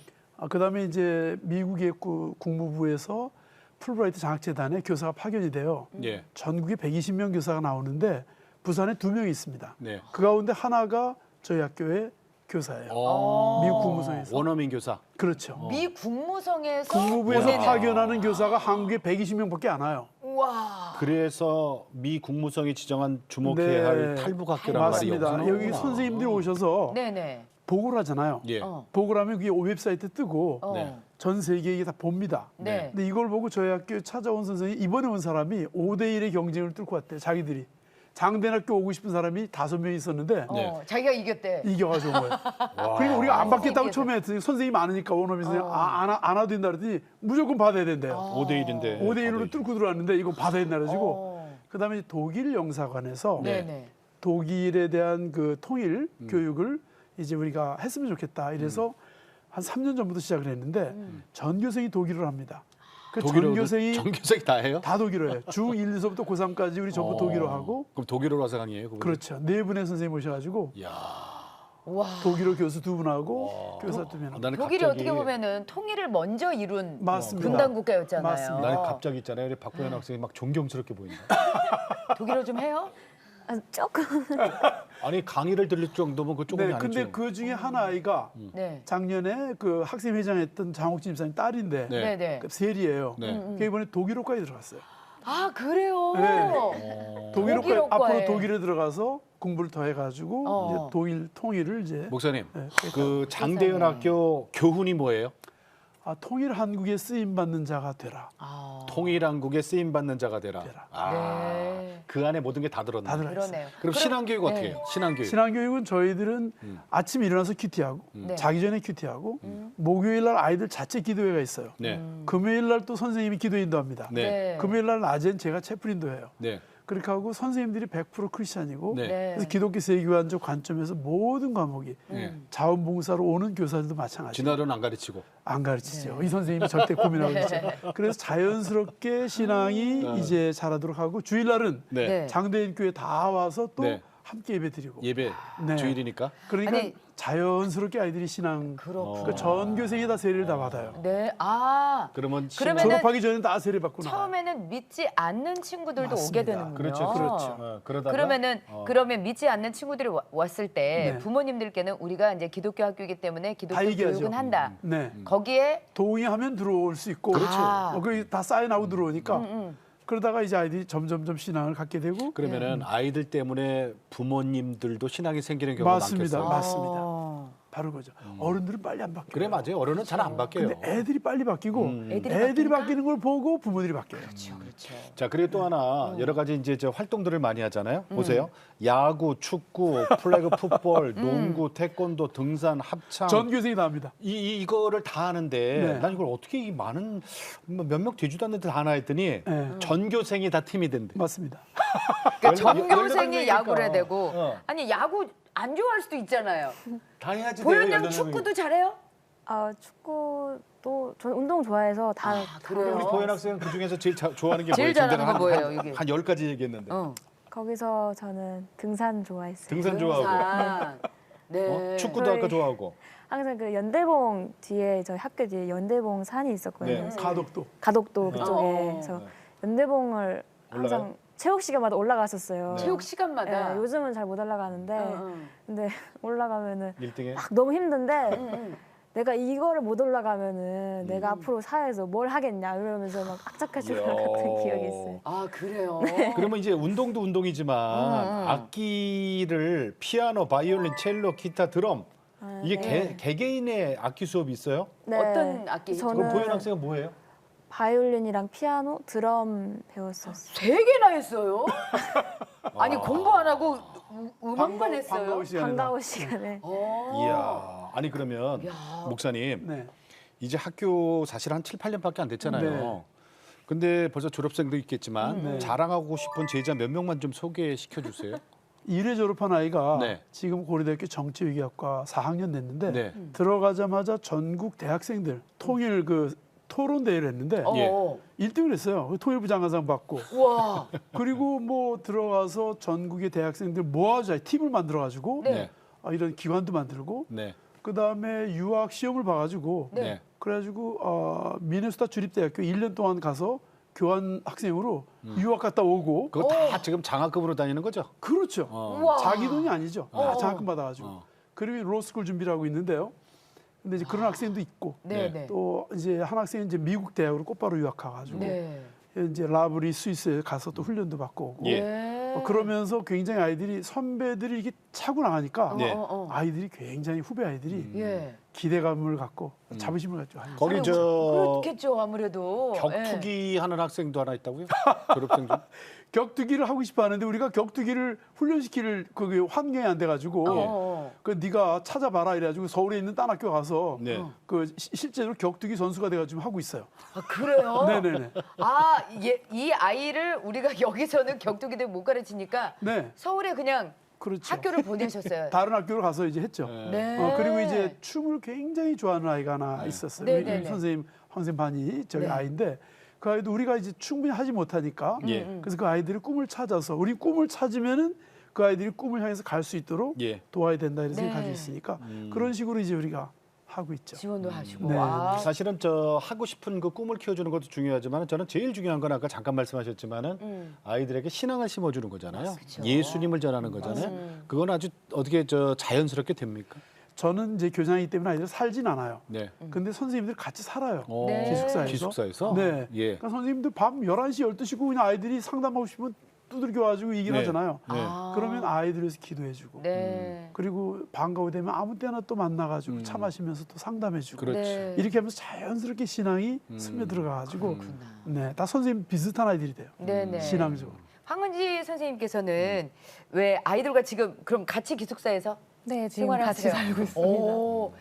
그다음에 이제 미국의 국무부에서 풀브라이트 장학재단에 교사가 파견이 돼요. 예. 전국에 120명 교사가 나오는데 부산에 2명이 있습니다. 네. 그 가운데 하나가 저희 학교의 교사예요. 미국 국무성에서. 원어민 교사. 그렇죠. 미 국무성에서 국무부에서 보내는- 파견하는 교사가 한국에 120명밖에 안 와요. 우와. 그래서 미 국무성이 지정한 주목해야 할 탈북 학교란 말이 맞습니다. 여기서 여기 나오구나. 선생님들이 오셔서 네네. 보고를 하잖아요. 예. 보고를 하면 그게 웹사이트에 뜨고 네. 전 세계에 이게 다 봅니다. 네. 근데 이걸 보고 저희 학교에 찾아온 선생님이 이번에 온 사람이 5대1의 경쟁을 뚫고 왔대요. 자기들이. 장대학교 오고 싶은 사람이 5명 있었는데 네. 자기가 이겼대. 이겨가지고 온 거예요. 그러니까 우리가 안 받겠다고 선생님께서. 처음에 했더니 선생님이 많으니까 원어민 선생님 안 와도 된다 그랬더니 무조건 받아야 된대요. 5대1인데. 5대1로 뚫고 들어왔는데 이거 받아야 된다 그래가지고 어. 그다음에 독일 영사관에서 네네. 독일에 대한 그 통일 교육을 이제 우리가 했으면 좋겠다. 이래서 한 3년 전부터 시작을 했는데 전교생이 독일어를 합니다. 그 전교생이 전교생이 다 해요? 다 독일어 해요. 중1, 2서부터 고3까지 우리 전부 독일어 하고 그럼 독일어로 와서 강의해요? 그분? 그렇죠. 4분의 선생님 오셔가지고 야. 와. 독일어 교수 2분하고 교사 2명. 나는 독일이 갑자기 어떻게 보면은 통일을 먼저 이룬 맞습니다. 분단 국가였잖아요. 맞습니다. 나는 갑자기 있잖아요. 우리 박보현 학생이 막 존경스럽게 보인다. 독일어 좀 해요? 아, 조금 아니 강의를 들을 정도면 그 조금이 네, 아니죠. 근데 그 중에 한 아이가 네. 작년에 그 학생 회장했던 장옥진 집사님 딸인데 네. 네, 네. 그 세리예요. 네. 그 이번에 독일어과에 들어갔어요. 아, 그래요. 네. 독일어과에 독일어과에. 앞으로 독일에 들어가서 공부를 더 해가지고 어. 이제 독일 통일을 이제 목사님, 네. 그 장대현 학교 교훈이 뭐예요? 통일 한국에 쓰임 받는 자가 되라. 아, 통일한국에 쓰임 받는 자가 되라. 되라. 아, 네. 그 안에 모든 게 다 들었네. 다 들어있어요. 그러네요. 그럼 신앙교육 어떻게 네. 해요? 신앙교육. 신앙교육은 저희들은 아침 일어나서 큐티하고 네. 자기 전에 큐티하고 목요일 날 아이들 자체 기도회가 있어요. 네. 금요일 날 또 선생님이 기도 인도합니다. 네. 금요일 날 낮엔 제가 채플 인도해요. 네. 그렇게 하고 선생님들이 100% 크리스찬이고 네. 네. 그래서 기독교 세계관적 관점에서 모든 과목이 네. 자원봉사로 오는 교사들도 마찬가지고 진화론 안 가르치고. 안 가르치죠. 이 선생님이 절대 고민하고 있죠. 그래서 자연스럽게 신앙이 이제 자라도록 하고 주일날은 네. 네. 장대인 교회 다 와서 또 네. 함께 예배 드리고 예배 네. 주일이니까. 그러니까 아니, 자연스럽게 아이들이 신앙 그렇구나. 그 전교생이 다 세례를 다 받아요. 네. 아. 그러면 그러면은 졸업하기 전에 다 세례 받고 나와요. 처음에는 믿지 않는 친구들도 오게 맞습니다. 되는군요. 그렇죠. 그러다가 그러면은 그러면 믿지 않는 친구들이 왔을 때 네. 부모님들께는 우리가 이제 기독교 학교이기 때문에 기독교 다 얘기하죠. 교육은 한다. 네. 거기에 동의하면 들어올 수 있고 그렇죠. 그게 다 사인하고 들어오니까 그러다가 이제 아이들이 점점점 신앙을 갖게 되고 그러면은 아이들 때문에 부모님들도 신앙이 생기는 경우가 맞습니다. 많겠어요. 맞습니다. 어. 바로 그거죠. 어른들은 빨리 안 바뀌어요. 그래 맞아요. 어른은 잘 안 바뀌어요. 근데 애들이 빨리 바뀌고 애들이 애들이 바뀌니까? 바뀌는 걸 보고 부모들이 바뀌어요. 그렇죠. 그렇죠. 자 그리고 또 하나 여러 가지 이제 저 활동들을 많이 하잖아요. 보세요. 야구, 축구, 플래그 풋볼, 농구, 태권도, 등산, 합창. 전교생이 나옵니다. 이거를 다 하는데 네. 난 이걸 어떻게 이 많은 몇 명 되지도 않는데 다 하나 했더니 네. 전교생이 다 팀이 된대. 맞습니다. 그러니까 전교생이 18명이니까. 야구를 해야 되고 어. 아니 야구 안 좋아할 수도 있잖아요. 다 해야지. 보현 돼요, 양 18명이. 축구도 잘해요? 축구도 저는 운동 좋아해서 다 그래요? 우리 보현 학생은 그 중에서 제일 좋아하는 게 제일 뭐예요? 잘하는 거 뭐예요, 이게? 한 10가지 얘기했는데. 어. 거기서 저는 등산 좋아했어요. 등산 좋아하고. 등산. 네. 축구도 아까 저희- 좋아하고. 항상 그 연대봉 뒤에 저희 학교 뒤에 연대봉 산이 있었거든요. 네. 가덕도. 가덕도 그쪽에 어. 그래서 연대봉을 항상 올라가요? 체육 시간마다 올라갔었어요. 체육 시간마다. 네, 요즘은 잘 못 올라가는데 근데 올라가면은 1등에. 막 너무 힘든데 내가 이거를 못 올라가면은 내가 앞으로 사회에서 뭘 하겠냐 이러면서 막 악착같이 이야. 올라갔던 기억이 있어요. 아 그래요. 그러면 이제 운동도 운동이지만 악기를 피아노, 바이올린, 첼로, 기타, 드럼 이게 개개인의 악기 수업이 있어요? 네. 어떤 악기? 그럼 저는 보현 학생은 뭐예요? 바이올린이랑 피아노, 드럼 배웠었어요. 3개나 했어요? 아니 공부 안 하고 음악만 했어요? 방과후 시간에 방과후 시간에 어. 이야. 아니 그러면 이야. 목사님 네. 이제 학교 사실 한 7, 8년밖에 안 됐잖아요. 네. 근데 벌써 졸업생도 있겠지만 네. 자랑하고 싶은 제자 몇 명만 좀 소개시켜 주세요. 1회 졸업한 아이가 네. 지금 고려대학교 정치외교학과 4학년 됐는데 네. 들어가자마자 전국 대학생들 통일 그 토론 대회를 했는데 어. 예. 1등을 했어요. 통일부 장관상 받고. 우와. 그리고 뭐 들어가서 전국의 대학생들 모아서 팀을 만들어 가지고 네. 이런 기관도 만들고 네. 그다음에 유학 시험을 봐 가지고 네. 그래가지고 미네소타 주립대학교 1년 동안 가서 교환 학생으로 유학 갔다 오고 그거 다 지금 장학금으로 다니는 거죠? 그렇죠. 우와. 자기 돈이 아니죠. 다 어. 장학금 받아가지고. 어. 그리고 로스쿨 준비를 하고 있는데요. 근데 이제 그런 학생도 있고 네, 네. 또 이제 한 학생은 이제 미국 대학으로 곧바로 유학가가지고 네. 이제 라브리 스위스에 가서 또 훈련도 받고 오고 예. 그러면서 굉장히 아이들이 선배들이 이렇게 차고 나가니까 네. 아이들이 굉장히 후배 아이들이 예. 기대감을 갖고 자부심을 갖죠. 거기 저 그렇겠죠 아무래도. 격투기 하는 학생도 하나 있다고요? 졸업생 중? 격투기를 하고 싶어 하는데 우리가 격투기를 훈련시킬 그게 환경이 안 돼가지고 그 네가 찾아봐라 이래가지고 서울에 있는 딴 학교 가서 네. 그 실제로 격투기 선수가 돼가지고 하고 있어요. 아 그래요? 네네네. 아, 이 아이를 우리가 여기서는 격투기도 못 가르치니까 네, 서울에 그냥 그렇죠. 학교를 보내셨어요. 다른 학교로 가서 이제 했죠. 네. 그리고 이제 춤을 굉장히 좋아하는 아이가 하나 있었어요. 네, 우리 네, 네. 선생님 황쌤 반이 저희 네. 아이인데 그 아이도 우리가 이제 충분히 하지 못하니까 예. 그래서 그 아이들이 꿈을 찾아서 우리 꿈을 찾으면은 그 아이들이 꿈을 향해서 갈 수 있도록 예. 도와야 된다 이런 네. 생각이 있으니까 그런 식으로 이제 우리가 하고 있죠. 지원도 하시고. 네. 아, 사실은 저 하고 싶은 그 꿈을 키워주는 것도 중요하지만 저는 제일 중요한 건 아까 잠깐 말씀하셨지만은 아이들에게 신앙을 심어주는 거잖아요. 그렇죠. 예수님을 전하는 거잖아요. 그건 아주 어떻게 저 자연스럽게 됩니까? 저는 이제 교장이기 때문에 아이들 살진 않아요. 네. 근데 선생님들 같이 살아요. 네. 기숙사에서. 기숙사에서? 네. 예. 그러니까 선생님들 밤 11시, 12시고 그냥 아이들이 상담하고 싶으면 두들겨 와가지고 얘기를 네. 하잖아요. 네. 그러면 아이들 위해서 기도해주고. 네. 그리고 방과후 되면 아무 때나 또 만나가지고 차 마시면서 또 상담해주고. 그렇지. 네. 이렇게 하면서 자연스럽게 신앙이 스며들어가가지고 네, 다 선생님 비슷한 아이들이 돼요. 네네. 신앙적으로. 황은지 선생님께서는 왜 아이들과 지금 그럼 같이 기숙사에서 네, 지금 생활을 같이 하세요? 살고 있습니다. 오,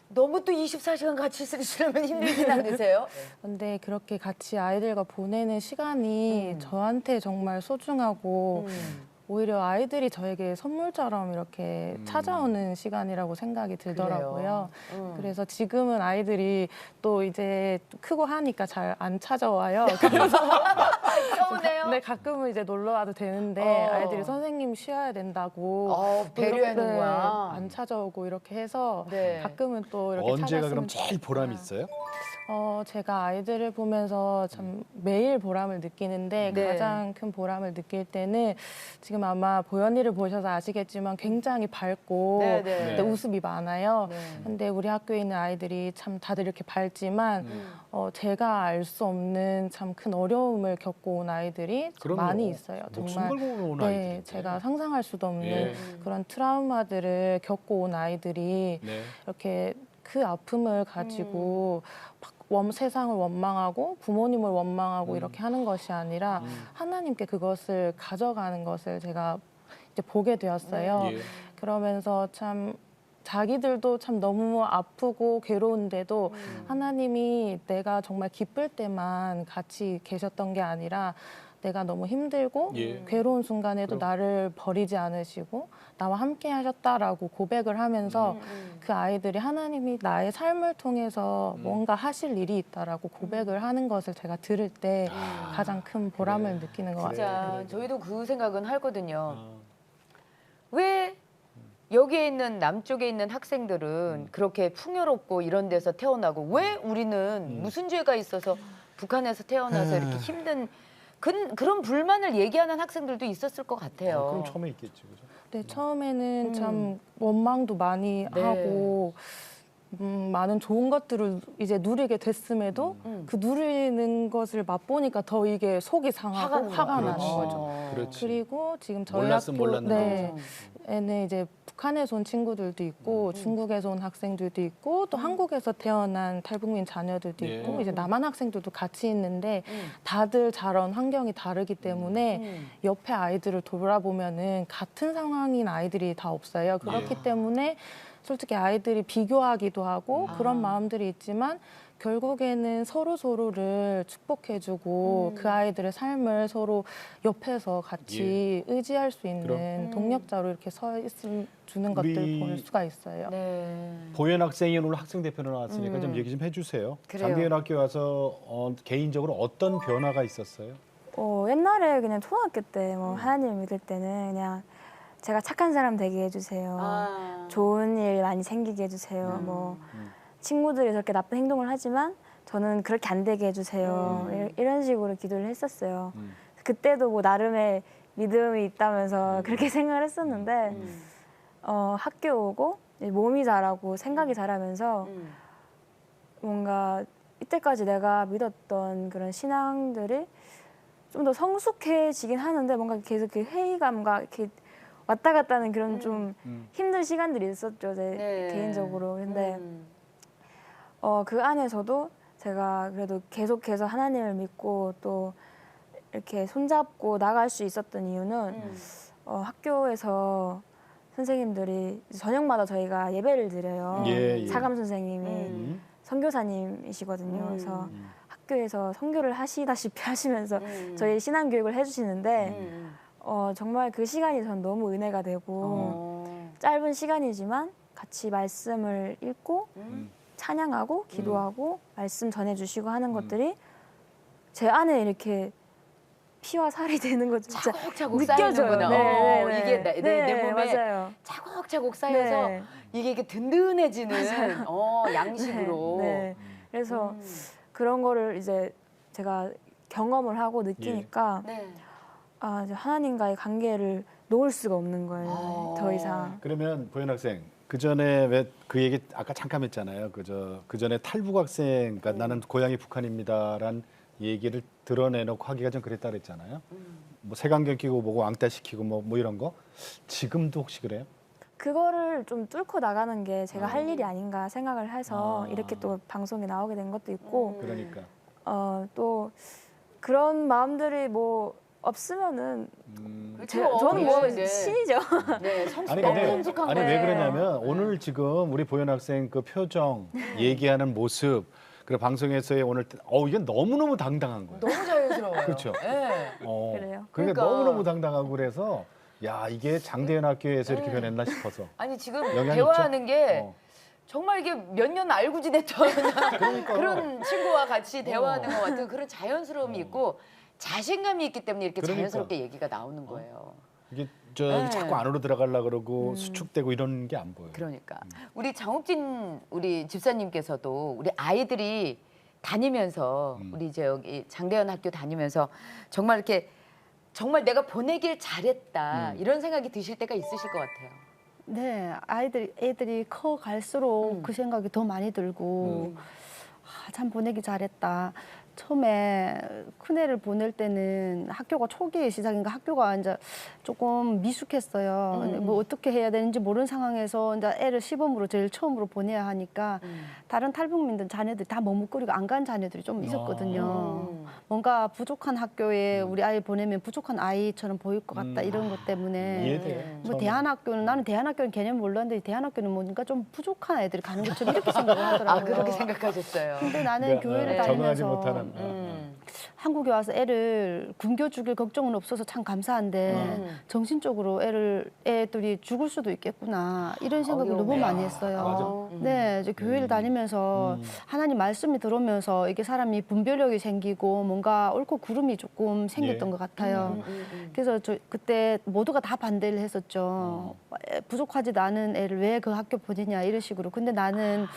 너무 또 24시간 같이 있으려면 힘들진 않으세요? 근데 그렇게 같이 아이들과 보내는 시간이 저한테 정말 소중하고 오히려 아이들이 저에게 선물처럼 이렇게 찾아오는 시간이라고 생각이 들더라고요. 그래서 지금은 아이들이 또 이제 크고 하니까 잘 안 찾아와요. 그래서 서운해요? 네, 가끔은 이제 놀러 와도 되는데 아이들이 선생님 쉬어야 된다고 또 이렇게, 배려하는구나. 안 찾아오고 이렇게 해서 네. 가끔은 또 이렇게 언제가 그럼 찾았으면 제일 보람이 있어요? 제가 아이들을 보면서 참 매일 보람을 느끼는데 네. 가장 큰 보람을 느낄 때는 지금 아마 보현이를 보셔서 아시겠지만 굉장히 밝고 네, 네. 근데 웃음이 많아요. 네. 근데 우리 학교에 있는 아이들이 참 다들 이렇게 밝지만 제가 알 수 없는 참 큰 어려움을 겪고 온 아이들이 그럼요. 많이 있어요. 목숨 정말 걸고 온 네, 아이들인데. 제가 상상할 수도 없는 예. 그런 트라우마들을 겪고 온 아이들이 네. 이렇게 그 아픔을 가지고 막 세상을 원망하고 부모님을 원망하고 이렇게 하는 것이 아니라 하나님께 그것을 가져가는 것을 제가 이제 보게 되었어요. 예. 그러면서 참 자기들도 참 너무 아프고 괴로운데도 하나님이 내가 정말 기쁠 때만 같이 계셨던 게 아니라 내가 너무 힘들고 예. 괴로운 순간에도 나를 버리지 않으시고 나와 함께 하셨다라고 고백을 하면서 그 아이들이 하나님이 나의 삶을 통해서 뭔가 하실 일이 있다라고 고백을 하는 것을 제가 들을 때 가장 큰 보람을 느끼는 것 같아요. 진짜 저희도 그 생각은 하거든요. 왜 여기에 있는 남쪽에 있는 학생들은 그렇게 풍요롭고 이런 데서 태어나고 왜 우리는 무슨 죄가 있어서 북한에서 태어나서 이렇게 힘든 그런 불만을 얘기하는 학생들도 있었을 것 같아요. 그럼 처음에 있겠지, 그죠? 네, 처음에는 참 원망도 많이 네. 하고 많은 좋은 것들을 이제 누리게 됐음에도 그 누리는 것을 맛보니까 더 이게 속이 상하고 화가 나는 거죠. 그렇지. 그리고 지금 저희 몰랐으면 학교 몰랐는데. 에는 이제 북한에서 온 친구들도 있고 중국에서 온 학생들도 있고 또 한국에서 태어난 탈북민 자녀들도 예. 있고 이제 남한 학생들도 같이 있는데 다들 자란 환경이 다르기 때문에 옆에 아이들을 돌아보면은 같은 상황인 아이들이 다 없어요. 그렇기 때문에 솔직히 아이들이 비교하기도 하고 그런 마음들이 있지만 결국에는 서로를 축복해주고 그 아이들의 삶을 서로 옆에서 같이 의지할 수 있는 동력자로 이렇게 서 주는 것들 볼 수가 있어요. 네. 보현 학생이 오늘 학생 대표로 나왔으니까 좀 얘기 좀 해주세요. 그래요. 장대현 학교 와서 개인적으로 어떤 변화가 있었어요? 옛날에 그냥 초등학교 때 뭐 하나님을 믿을 때는 그냥 제가 착한 사람 되게 해주세요. 좋은 일 많이 생기게 해주세요. 뭐 친구들이 저렇게 나쁜 행동을 하지만 저는 그렇게 안 되게 해주세요. 이런 식으로 기도를 했었어요. 그때도 뭐 나름의 믿음이 있다면서 그렇게 생각을 했었는데 학교 오고 몸이 자라고 생각이 자라면서 뭔가 이때까지 내가 믿었던 그런 신앙들이 좀 더 성숙해지긴 하는데 뭔가 계속 그 회의감과 이렇게 왔다 갔다 하는 그런 좀 힘든 시간들이 있었죠, 제 네. 개인적으로. 근데 그 안에서도 제가 그래도 계속해서 하나님을 믿고 또 이렇게 손잡고 나갈 수 있었던 이유는 학교에서 선생님들이 저녁마다 저희가 예배를 드려요. 예. 사감 선생님이 선교사님이시거든요. 그래서 학교에서 선교를 하시다시피 하시면서 저희 신앙 교육을 해주시는데 정말 그 시간이 전 너무 은혜가 되고 짧은 시간이지만 같이 말씀을 읽고 찬양하고 기도하고 말씀 전해주시고 하는 것들이 제 안에 이렇게 피와 살이 되는 거 진짜 차곡차곡 느껴져요. 쌓이는구나. 이게 내 몸에 맞아요. 차곡차곡 쌓여서 네. 이게 든든해지는 양식으로. 네. 그래서 그런 거를 이제 제가 경험을 하고 느끼니까 네. 아, 이제 하나님과의 관계를 놓을 수가 없는 거예요. 더 이상. 그러면 보현 학생 그 전에 왜 그 얘기 아까 잠깐 했잖아요. 그 전에 탈북 학생, 그러니까 나는 고향이 북한입니다란 얘기를 드러내놓고 하기가 좀 그랬다 그랬잖아요. 뭐 색안경 끼고 보고 왕따 시키고 뭐 이런 거 지금도 혹시 그래요? 그거를 좀 뚫고 나가는 게 제가 할 일이 아닌가 생각을 해서 이렇게 또 방송에 나오게 된 것도 있고 그러니까 또 그런 마음들이 뭐 없으면은 그렇죠. 저는 뭐 그게 이제 신이죠. 네, 아니 너무 근데 성숙한 아니 왜 거예요. 그러냐면 오늘 지금 우리 보현 학생 그 표정, 얘기하는 모습, 그리고 방송에서의 오늘 이게 너무너무 당당한 거예요. 너무 자연스러워요. 그렇죠. 네. 그래요? 그러니까 그러니까. 너무너무 당당하고 그래서 야 이게 장대현 학교에서 이렇게 변했나 싶어서. 아니 지금 영향이 대화하는 게 어. 정말 이게 몇 년 알고 지냈던 그러니까요. 그런 친구와 같이 대화하는 것 같은 그런 자연스러움이 있고 자신감이 있기 때문에 이렇게 그러니까. 자연스럽게 얘기가 나오는 거예요. 이게 네. 자꾸 안으로 들어가려고 그러고 수축되고 이런 게 안 보여요. 그러니까 우리 장욱진 우리 집사님께서도 우리 아이들이 다니면서 우리 이제 여기 장대현 학교 다니면서 정말 이렇게 정말 내가 보내길 잘했다 이런 생각이 드실 때가 있으실 것 같아요. 네, 애들이 커 갈수록 그 생각이 더 많이 들고 참 보내기 잘했다. 처음에 큰애를 보낼 때는 학교가 초기의 시작인가 학교가 이제 조금 미숙했어요. 뭐 어떻게 해야 되는지 모르는 상황에서 이제 애를 시범으로 제일 처음으로 보내야 하니까 다른 탈북민들 자녀들이 다 머뭇거리고 안 간 자녀들이 좀 있었거든요. 뭔가 부족한 학교에 우리 아이 보내면 부족한 아이처럼 보일 것 같다 이런 것 때문에 이해돼요. 뭐 처음에. 대안학교는 나는 대안학교는 개념 몰랐는데 대안학교는 뭔가 좀 부족한 애들이 가는 것처럼 이렇게 생각을 하더라고요. 아 그렇게 생각하셨어요. 근데 나는 그러니까, 교회를 적응하지 다니면서 못하는. 한국에 와서 애를 굶겨 죽일 걱정은 없어서 참 감사한데 정신적으로 애들이 죽을 수도 있겠구나 이런 생각을 너무 많이 했어요. 맞아. 네, 이제 교회를 다니면서 하나님 말씀이 들어오면서 이게 사람이 분별력이 생기고 뭔가 옳고 그름이 조금 생겼던 예. 것 같아요. 그래서 그때 모두가 다 반대를 했었죠. 부족하지도 않은 애를 왜 그 학교 보내냐 이런 식으로. 근데 나는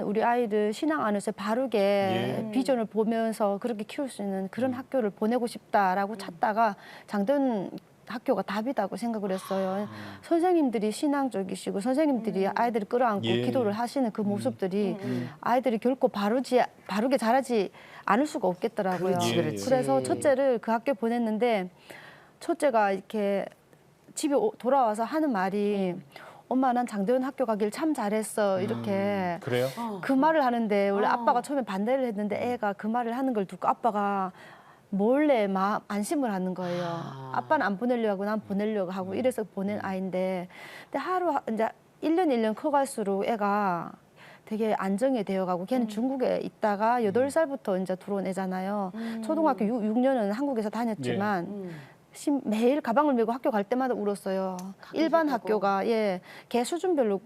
우리 아이들 신앙 안에서 바르게 예. 비전을 보면서 그렇게 키울 수 있는 그런 학교를 보내고 싶다라고 찾다가 장대현 학교가 답이다고 생각을 했어요. 선생님들이 신앙적이시고 선생님들이 아이들을 끌어안고 예. 기도를 하시는 그 모습들이 아이들이 결코 바르게 자라지 않을 수가 없겠더라고요. 그렇지, 그렇지. 그래서 첫째를 그 학교 보냈는데 첫째가 이렇게 집에 돌아와서 하는 말이 엄마 난 장대현 학교 가길 참 잘했어 이렇게 그래요? 그 말을 하는데 원래 아빠가 처음에 반대를 했는데 애가 그 말을 하는 걸 듣고 아빠가 몰래 안심을 하는 거예요. 아빠는 안 보내려고 하고 난 보내려고 하고 이래서 보낸 아이인데 근데 하루 이제 1년 커갈수록 애가 되게 안정이 되어가고 걔는 중국에 있다가 8살부터 이제 들어온 애잖아요. 초등학교 6년은 한국에서 다녔지만 매일 가방을 메고 학교 갈 때마다 울었어요. 일반 싫다고? 학교가 걔 수준별로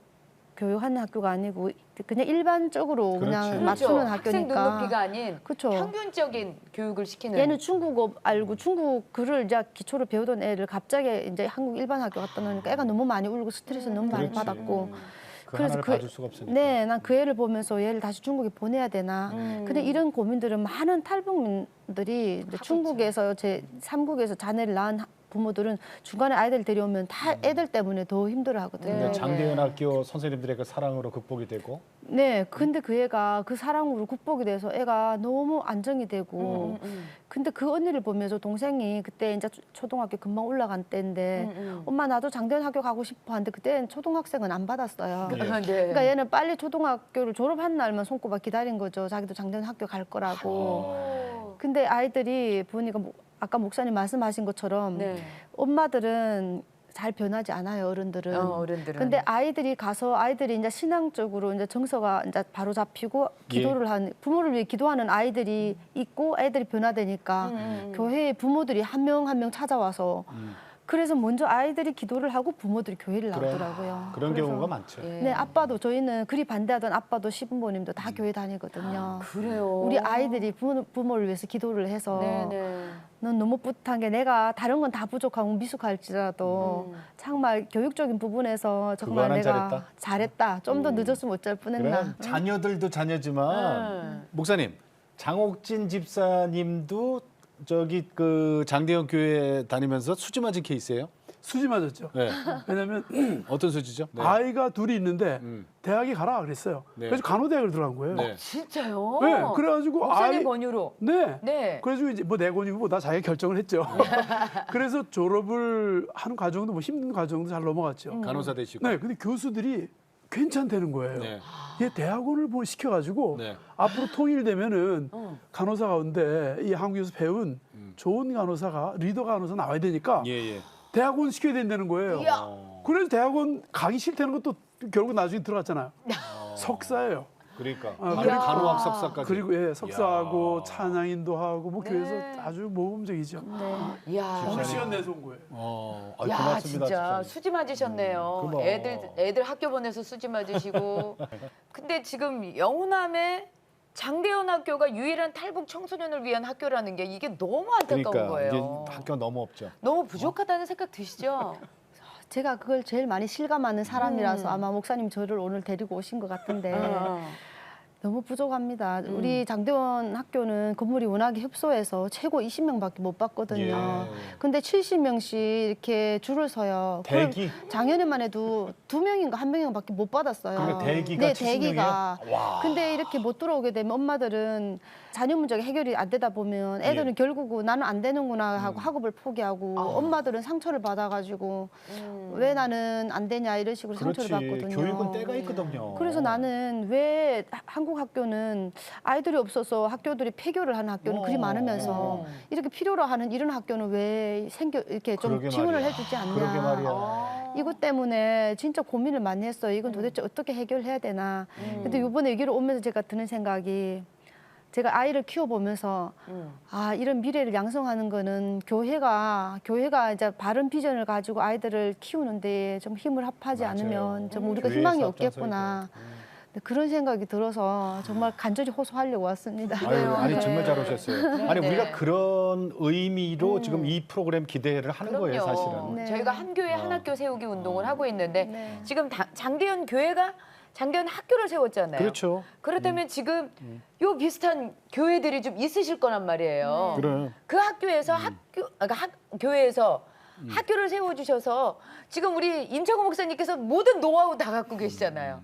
교육하는 학교가 아니고 그냥 일반적으로 그냥 그렇지. 맞추는 학생 학교니까. 눈높이가 아닌 그쵸. 평균적인 교육을 시키는. 얘는 중국어 알고 중국 글을 이제 기초를 배우던 애를 갑자기 이제 한국 일반 학교 갖다 놓으니까 애가 너무 많이 울고 스트레스 너무 많이 그렇지. 받았고. 그 그래서 하나를 봐줄 수가 없으니까. 네, 난 그 애를 보면서 얘를 다시 중국에 보내야 되나. 근데 이런 고민들은 많은 탈북민들이 이제 중국에서 제 3국에서 자녀를 낳은 부모들은 중간에 아이들 데려오면 다 애들 때문에 더 힘들어하거든요. 근데 장대현 학교 선생님들의 그 사랑으로 극복이 되고 네, 근데 그 애가 그 사랑으로 극복이 돼서 애가 너무 안정이 되고 근데 그 언니를 보면서 동생이 그때 이제 초등학교 금방 올라간 때인데 엄마 나도 장대현 학교 가고 싶어 하는데 그때는 초등학생은 안 받았어요. 예. 네. 그러니까 얘는 빨리 초등학교를 졸업한 날만 손꼽아 기다린 거죠. 자기도 장대현 학교 갈 거라고. 근데 아이들이 보니까 아까 목사님 말씀하신 것처럼 네. 엄마들은 잘 변하지 않아요, 어른들은. 어른들은. 근데 아이들이 가서 아이들이 이제 신앙적으로 이제 정서가 이제 바로 잡히고 기도를 한 부모를 위해 기도하는 아이들이 있고 애들이 변화되니까 교회에 부모들이 한 명 한 명 찾아와서 그래서 먼저 아이들이 기도를 하고 부모들이 교회를 나오더라고요. 그런 그래서 경우가 많죠. 예. 네, 아빠도 저희는 그리 반대하던 아빠도 시부모님도 다 교회 다니거든요. 그래요. 우리 아이들이 부모를 위해서 기도를 해서 네네. 넌 너무 뿌듯한 게 내가 다른 건 다 부족하고 미숙할지라도 정말 교육적인 부분에서 정말 하나 내가 잘했다. 좀 더 늦었으면 어쩔 뻔했나. 그래, 자녀들도 자녀지만 목사님 장옥진 집사님도 저기 그 장대현 교회 다니면서 수지 맞은 케이스예요? 수지 맞았죠. 네. 왜냐하면 어떤 수지죠? 네. 아이가 둘이 있는데 대학에 가라 그랬어요. 네. 그래서 간호대학을 들어간 거예요. 네. 진짜요? 네, 그래가지고 목사님 권유로. 네. 네. 그래가지고 이제 뭐 내 권유보다 자기가 결정을 했죠. 그래서 졸업을 하는 과정도 뭐 힘든 과정도 잘 넘어갔죠. 간호사 되시고. 네, 근데 교수들이 괜찮다는 거예요. 네. 얘 대학원을 뭐 시켜가지고 네. 앞으로 통일되면은 간호사 가운데 이 한국에서 배운 좋은 간호사가 리더 간호사 나와야 되니까 예, 예. 대학원 시켜야 된다는 거예요. 이야. 그래서 대학원 가기 싫다는 것도 결국 나중에 들어갔잖아요. 석사예요. 그러니까 아, 이야. 간호학 석사까지. 그리고 예, 석사하고 이야. 찬양인도 하고 뭐 네. 교회에서 아주 모범적이죠. 이야. 오늘 시간 내서 온 거예요. 아이, 야, 고맙습니다. 진짜 집사님. 수지 맞으셨네요. 그럼. 애들 학교 보내서 수지 맞으시고. 근데 지금 영호남의 장대현 학교가 유일한 탈북 청소년을 위한 학교라는 게 이게 너무 안타까운 그러니까 거예요. 이제 학교 너무 없죠. 너무 부족하다는 생각 드시죠? 제가 그걸 제일 많이 실감하는 사람이라서 아마 목사님 저를 오늘 데리고 오신 것 같은데 너무 부족합니다. 우리 장대원 학교는 건물이 워낙에 협소해서 최고 20명밖에 못 받거든요. 예. 근데 70명씩 이렇게 줄을 서요. 대기? 작년에만 해도 2명인가 1명밖에 못 받았어요. 그러니까 대기가 네, 70명이에요? 대기가. 와. 근데 이렇게 못 들어오게 되면 엄마들은 자녀 문제가 해결이 안 되다 보면 애들은 예. 결국은 나는 안 되는구나 하고 학업을 포기하고 엄마들은 상처를 받아가지고 왜 나는 안 되냐 이런 식으로 그렇지. 상처를 받거든요. 교육은 때가 있거든요. 그래서 나는 왜 한국 학교는 아이들이 없어서 학교들이 폐교를 하는 학교는 그리 많으면서 이렇게 필요로 하는 이런 학교는 왜 이렇게 좀 그러게 지원을 말이야. 해주지 않냐. 그러게 말이야. 이것 때문에 진짜 고민을 많이 했어요. 이건 도대체 어떻게 해결해야 되나. 근데 이번에 여기로 오면서 제가 드는 생각이 제가 아이를 키워보면서 아 이런 미래를 양성하는 거는 교회가 이제 바른 비전을 가지고 아이들을 키우는데 좀 힘을 합하지 맞아요. 않으면 좀 우리가 교회에서 희망이 앞장서야 없겠구나. 네, 그런 생각이 들어서 정말 간절히 호소하려고 왔습니다. 아니 네. 정말 잘 오셨어요. 아니 네. 우리가 그런 의미로 지금 이 프로그램 기대를 하는 거예요, 사실은. 네. 저희가 한 교회 한 학교 세우기 운동을 하고 있는데 네. 지금 장대현 교회가 장대현 학교를 세웠잖아요. 그렇죠. 그렇다면 지금 요 비슷한 교회들이 좀 있으실 거란 말이에요. 그래. 그 학교에서 교회에서 학교를 세워주셔서 지금 우리 임창호 목사님께서 모든 노하우 다 갖고 계시잖아요.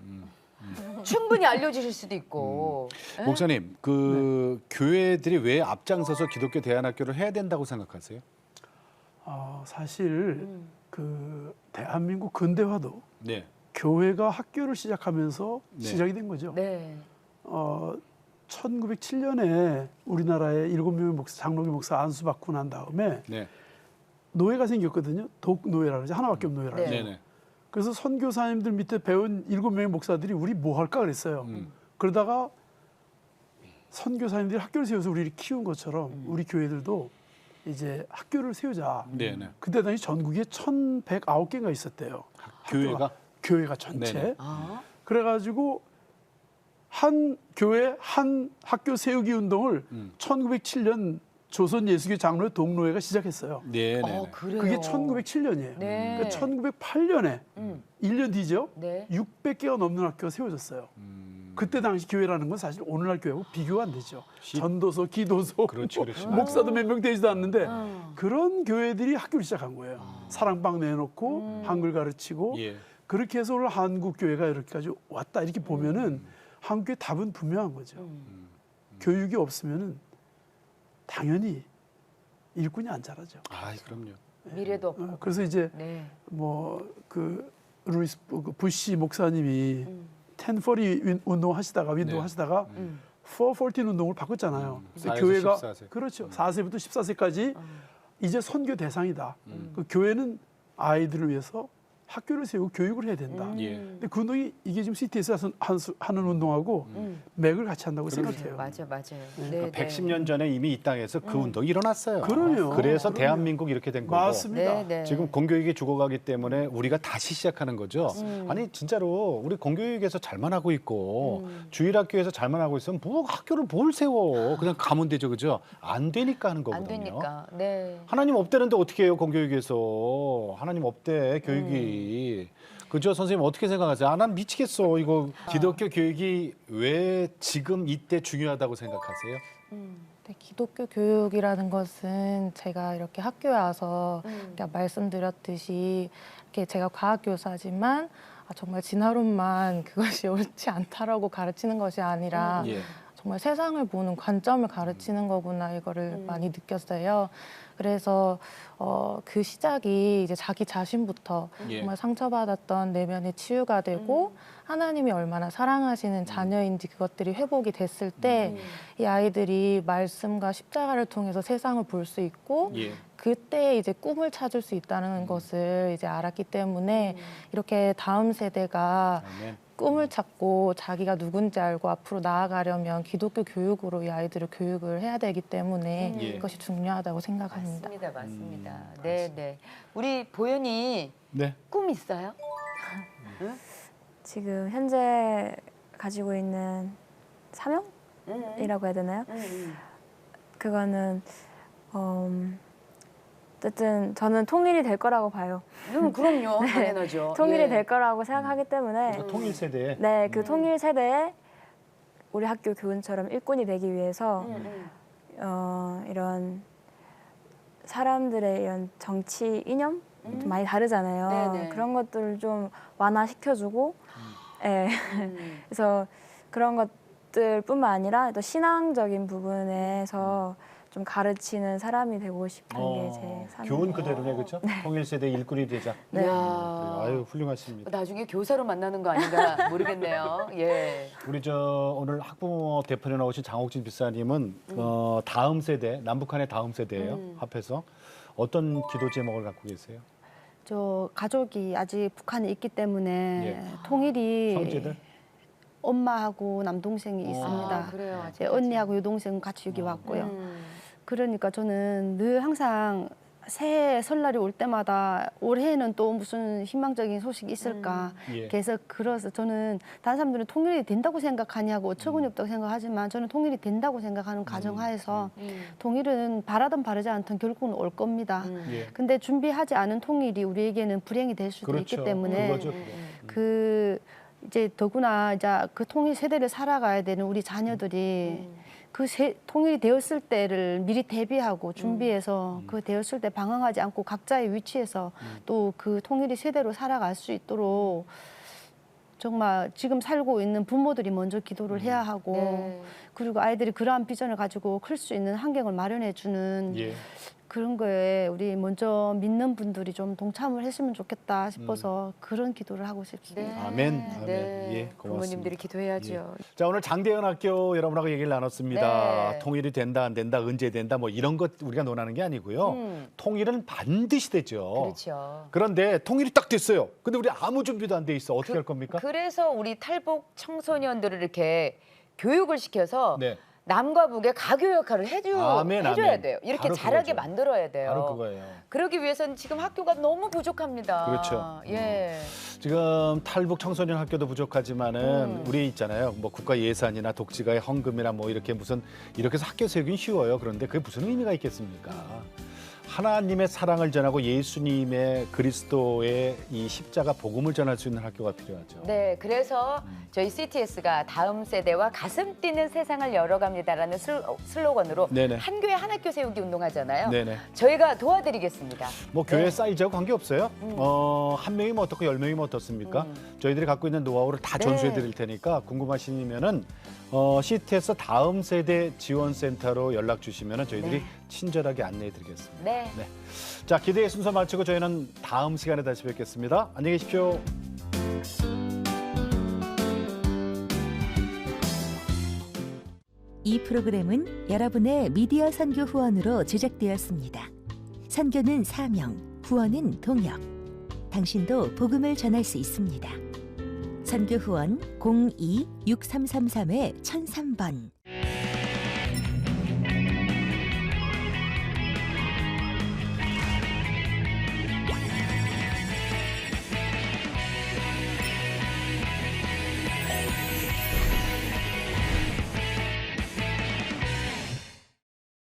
충분히 알려주실 수도 있고. 예? 목사님, 그 교회들이 왜 앞장서서 기독교 대안학교를 해야 된다고 생각하세요? 사실 그 대한민국 근대화도 네. 교회가 학교를 시작하면서 네. 시작이 된 거죠. 네. 1907년에 우리나라에 7명의 목사, 장로교 목사 안수받고 난 다음에 네. 노예가 생겼거든요. 독노예라 그러죠. 하나밖에 없는 노예라 네. 그러죠. 네네. 그래서 선교사님들 밑에 배운 7명의 목사들이 우리 뭐 할까 그랬어요. 그러다가 선교사님들이 학교를 세워서 우리를 키운 것처럼 우리 교회들도 이제 학교를 세우자. 네네. 그때 당시 전국에 1,109개가 있었대요. 교회가? 교회가 전체. 네네. 그래가지고 한 교회 한 학교 세우기 운동을 1907년 조선 예수교 장로회 동노회가 시작했어요. 네네. 그래요. 그게 1907년이에요. 네. 그러니까 1908년에 1년 뒤죠. 네. 600개가 넘는 학교가 세워졌어요. 그때 당시 교회라는 건 사실 오늘날 교회하고 비교가 안 되죠. 전도서, 기도소, 그렇지, 그렇지. 목사도 몇 명 되지도 않는데 그런 교회들이 학교를 시작한 거예요. 사랑방 내놓고 한글 가르치고 예. 그렇게 해서 오늘 한국 교회가 이렇게까지 왔다 이렇게 보면은 한국 교회 답은 분명한 거죠. 교육이 없으면은 당연히 일꾼이 안 자라죠. 아, 그럼요. 미래도 없고. 그래서 이제 네. 뭐 그 루이스 부시 목사님이 1040 운동 하시다가 윈도우 네. 하시다가 414 운동을 바꿨잖아요. 그래서 4에서 교회가 14세. 그렇죠. 4세부터 14세까지 이제 선교 대상이다. 그 교회는 아이들을 위해서 학교를 세우고 교육을 해야 된다. 예. 근데 그 운동이 이게 지금 CT에서 하는 운동하고 맥을 같이 한다고 생각해요. 맞아요. 네, 그러니까 네. 110년 전에 이미 이 땅에서 그 운동이 일어났어요. 그럼요. 그래서 그럼요. 대한민국 이렇게 된 거고. 맞습니다. 네, 네. 지금 공교육이 죽어가기 때문에 우리가 다시 시작하는 거죠. 아니 진짜로 우리 공교육에서 잘만 하고 있고 주일학교에서 잘만 하고 있으면 뭐 학교를 뭘 세워. 그냥 가면 되죠. 그죠? 안 되니까 하는 거거든요. 안 되니까. 네. 하나님 없대는데 어떻게 해요? 공교육에서. 하나님 없대 교육이. 그죠? 선생님 어떻게 생각하세요? 아, 난 미치겠어. 이거 기독교 교육이 왜 지금 이때 중요하다고 생각하세요? 네, 기독교 교육이라는 것은 제가 이렇게 학교에 와서 이렇게 말씀드렸듯이 이렇게 제가 과학교사지만 정말 진화론만 그것이 옳지 않다라고 가르치는 것이 아니라 예. 정말 세상을 보는 관점을 가르치는 거구나 이거를 많이 느꼈어요. 그래서 그 시작이 이제 자기 자신부터 예. 정말 상처받았던 내면의 치유가 되고 하나님이 얼마나 사랑하시는 자녀인지 그것들이 회복이 됐을 때 이 아이들이 말씀과 십자가를 통해서 세상을 볼 수 있고 예. 그때 이제 꿈을 찾을 수 있다는 것을 이제 알았기 때문에 이렇게 다음 세대가 아멘. 꿈을 찾고 자기가 누군지 알고 앞으로 나아가려면 기독교 교육으로 이 아이들을 교육을 해야 되기 때문에 예. 이것이 중요하다고 생각합니다. 맞습니다. 네, 네. 우리 보현이 네. 꿈 있어요? 지금 현재 가지고 있는 사명이라고 해야 되나요? 그거는 어쨌든 저는 통일이 될 거라고 봐요. 그럼요. 당연하죠. 통일이 예. 될 거라고 생각하기 때문에 그러니까 통일 세대에 네, 그 통일 세대에 우리 학교 교훈처럼 일꾼이 되기 위해서 이런 사람들의 이런 정치 이념 좀 많이 다르잖아요. 네네. 그런 것들을 좀 완화시켜주고, 예. 그래서 그런 것들뿐만 아니라 또 신앙적인 부분에서 좀 가르치는 사람이 되고 싶은 게 제 사명. 교훈 그대로네, 그렇죠? 통일 세대 일꾼이 되자. 네. 그래요. 아유 훌륭하십니다. 나중에 교사로 만나는 거 아닌가 모르겠네요. 예. 우리 오늘 학부모 대표로 나오신 장옥진 집사님은 다음 세대 남북한의 다음 세대예요. 합해서 어떤 기도 제목을 갖고 계세요? 저 가족이 아직 북한에 있기 때문에 예. 통일이 형제들? 엄마하고 남동생이 있습니다. 아, 그래요. 제 언니하고 여동생은 같이 여기 왔고요. 그러니까 저는 늘 항상 새해 설날이 올 때마다 올해는 또 무슨 희망적인 소식이 있을까. 예. 그래서 저는 다른 사람들은 통일이 된다고 생각하냐고 어처구니 없다고 생각하지만 저는 통일이 된다고 생각하는 가정하에서 통일은 바라든 바라지 않든 결국은 올 겁니다. 예. 근데 준비하지 않은 통일이 우리에게는 불행이 될 수도 그렇죠. 있기 때문에 그거죠, 그거. 이제 더구나 이제 그 통일 세대를 살아가야 되는 우리 자녀들이 통일이 되었을 때를 미리 대비하고 준비해서 그 되었을 때 방황하지 않고 각자의 위치에서 또 그 통일이 세대로 살아갈 수 있도록 정말 지금 살고 있는 부모들이 먼저 기도를 해야 하고 네. 그리고 아이들이 그러한 비전을 가지고 클 수 있는 환경을 마련해 주는 예. 그런 거에 우리 먼저 믿는 분들이 좀 동참을 했으면 좋겠다 싶어서 그런 기도를 하고 싶습니다. 아멘. 아멘. 네. 예, 고맙습니다. 부모님들이 기도해야죠. 자, 오늘 장대현 학교 여러분하고 얘기를 나눴습니다. 네. 통일이 된다 안 된다 언제 된다 뭐 이런 것 우리가 논하는 게 아니고요. 통일은 반드시 되죠. 그렇죠. 그런데 통일이 딱 됐어요. 근데 우리 아무 준비도 안 돼 있어. 어떻게 할 겁니까? 그래서 우리 탈북 청소년들을 이렇게 교육을 시켜서 네. 남과 북의 가교 역할을 해줘야 아멘. 돼요. 이렇게 바로 잘하게 그거죠. 만들어야 돼요. 바로 그거예요. 그러기 위해서는 지금 학교가 너무 부족합니다. 그렇죠. 예. 지금 탈북 청소년 학교도 부족하지만은 우리 있잖아요. 뭐 국가 예산이나 독지가의 헌금이나 뭐 이렇게 이렇게 해서 학교 세우긴 쉬워요. 그런데 그게 무슨 의미가 있겠습니까? 하나님의 사랑을 전하고 예수님의 그리스도의 이 십자가 복음을 전할 수 있는 학교가 필요하죠. 네, 그래서 저희 CTS가 다음 세대와 가슴 뛰는 세상을 열어갑니다라는 슬로건으로 네네. 한 교회 한 학교 세우기 운동하잖아요. 네네. 저희가 도와드리겠습니다. 뭐 교회 네. 사이즈하고 관계없어요. 한 명이면 어떻고 10명이면 어떻습니까? 저희들이 갖고 있는 노하우를 다 네. 전수해 드릴 테니까 궁금하시면은 CTS 다음 세대 지원센터로 연락 주시면은 저희들이 친절하게 안내해 드리겠습니다. 네. 네. 자, 기대의 순서 마치고 저희는 다음 시간에 다시 뵙겠습니다. 안녕히 계십시오. 이 프로그램은 여러분의 미디어 선교 후원으로 제작되었습니다. 선교는 사명, 후원은 동역. 당신도 복음을 전할 수 있습니다. 선교 후원 02-6333-1003번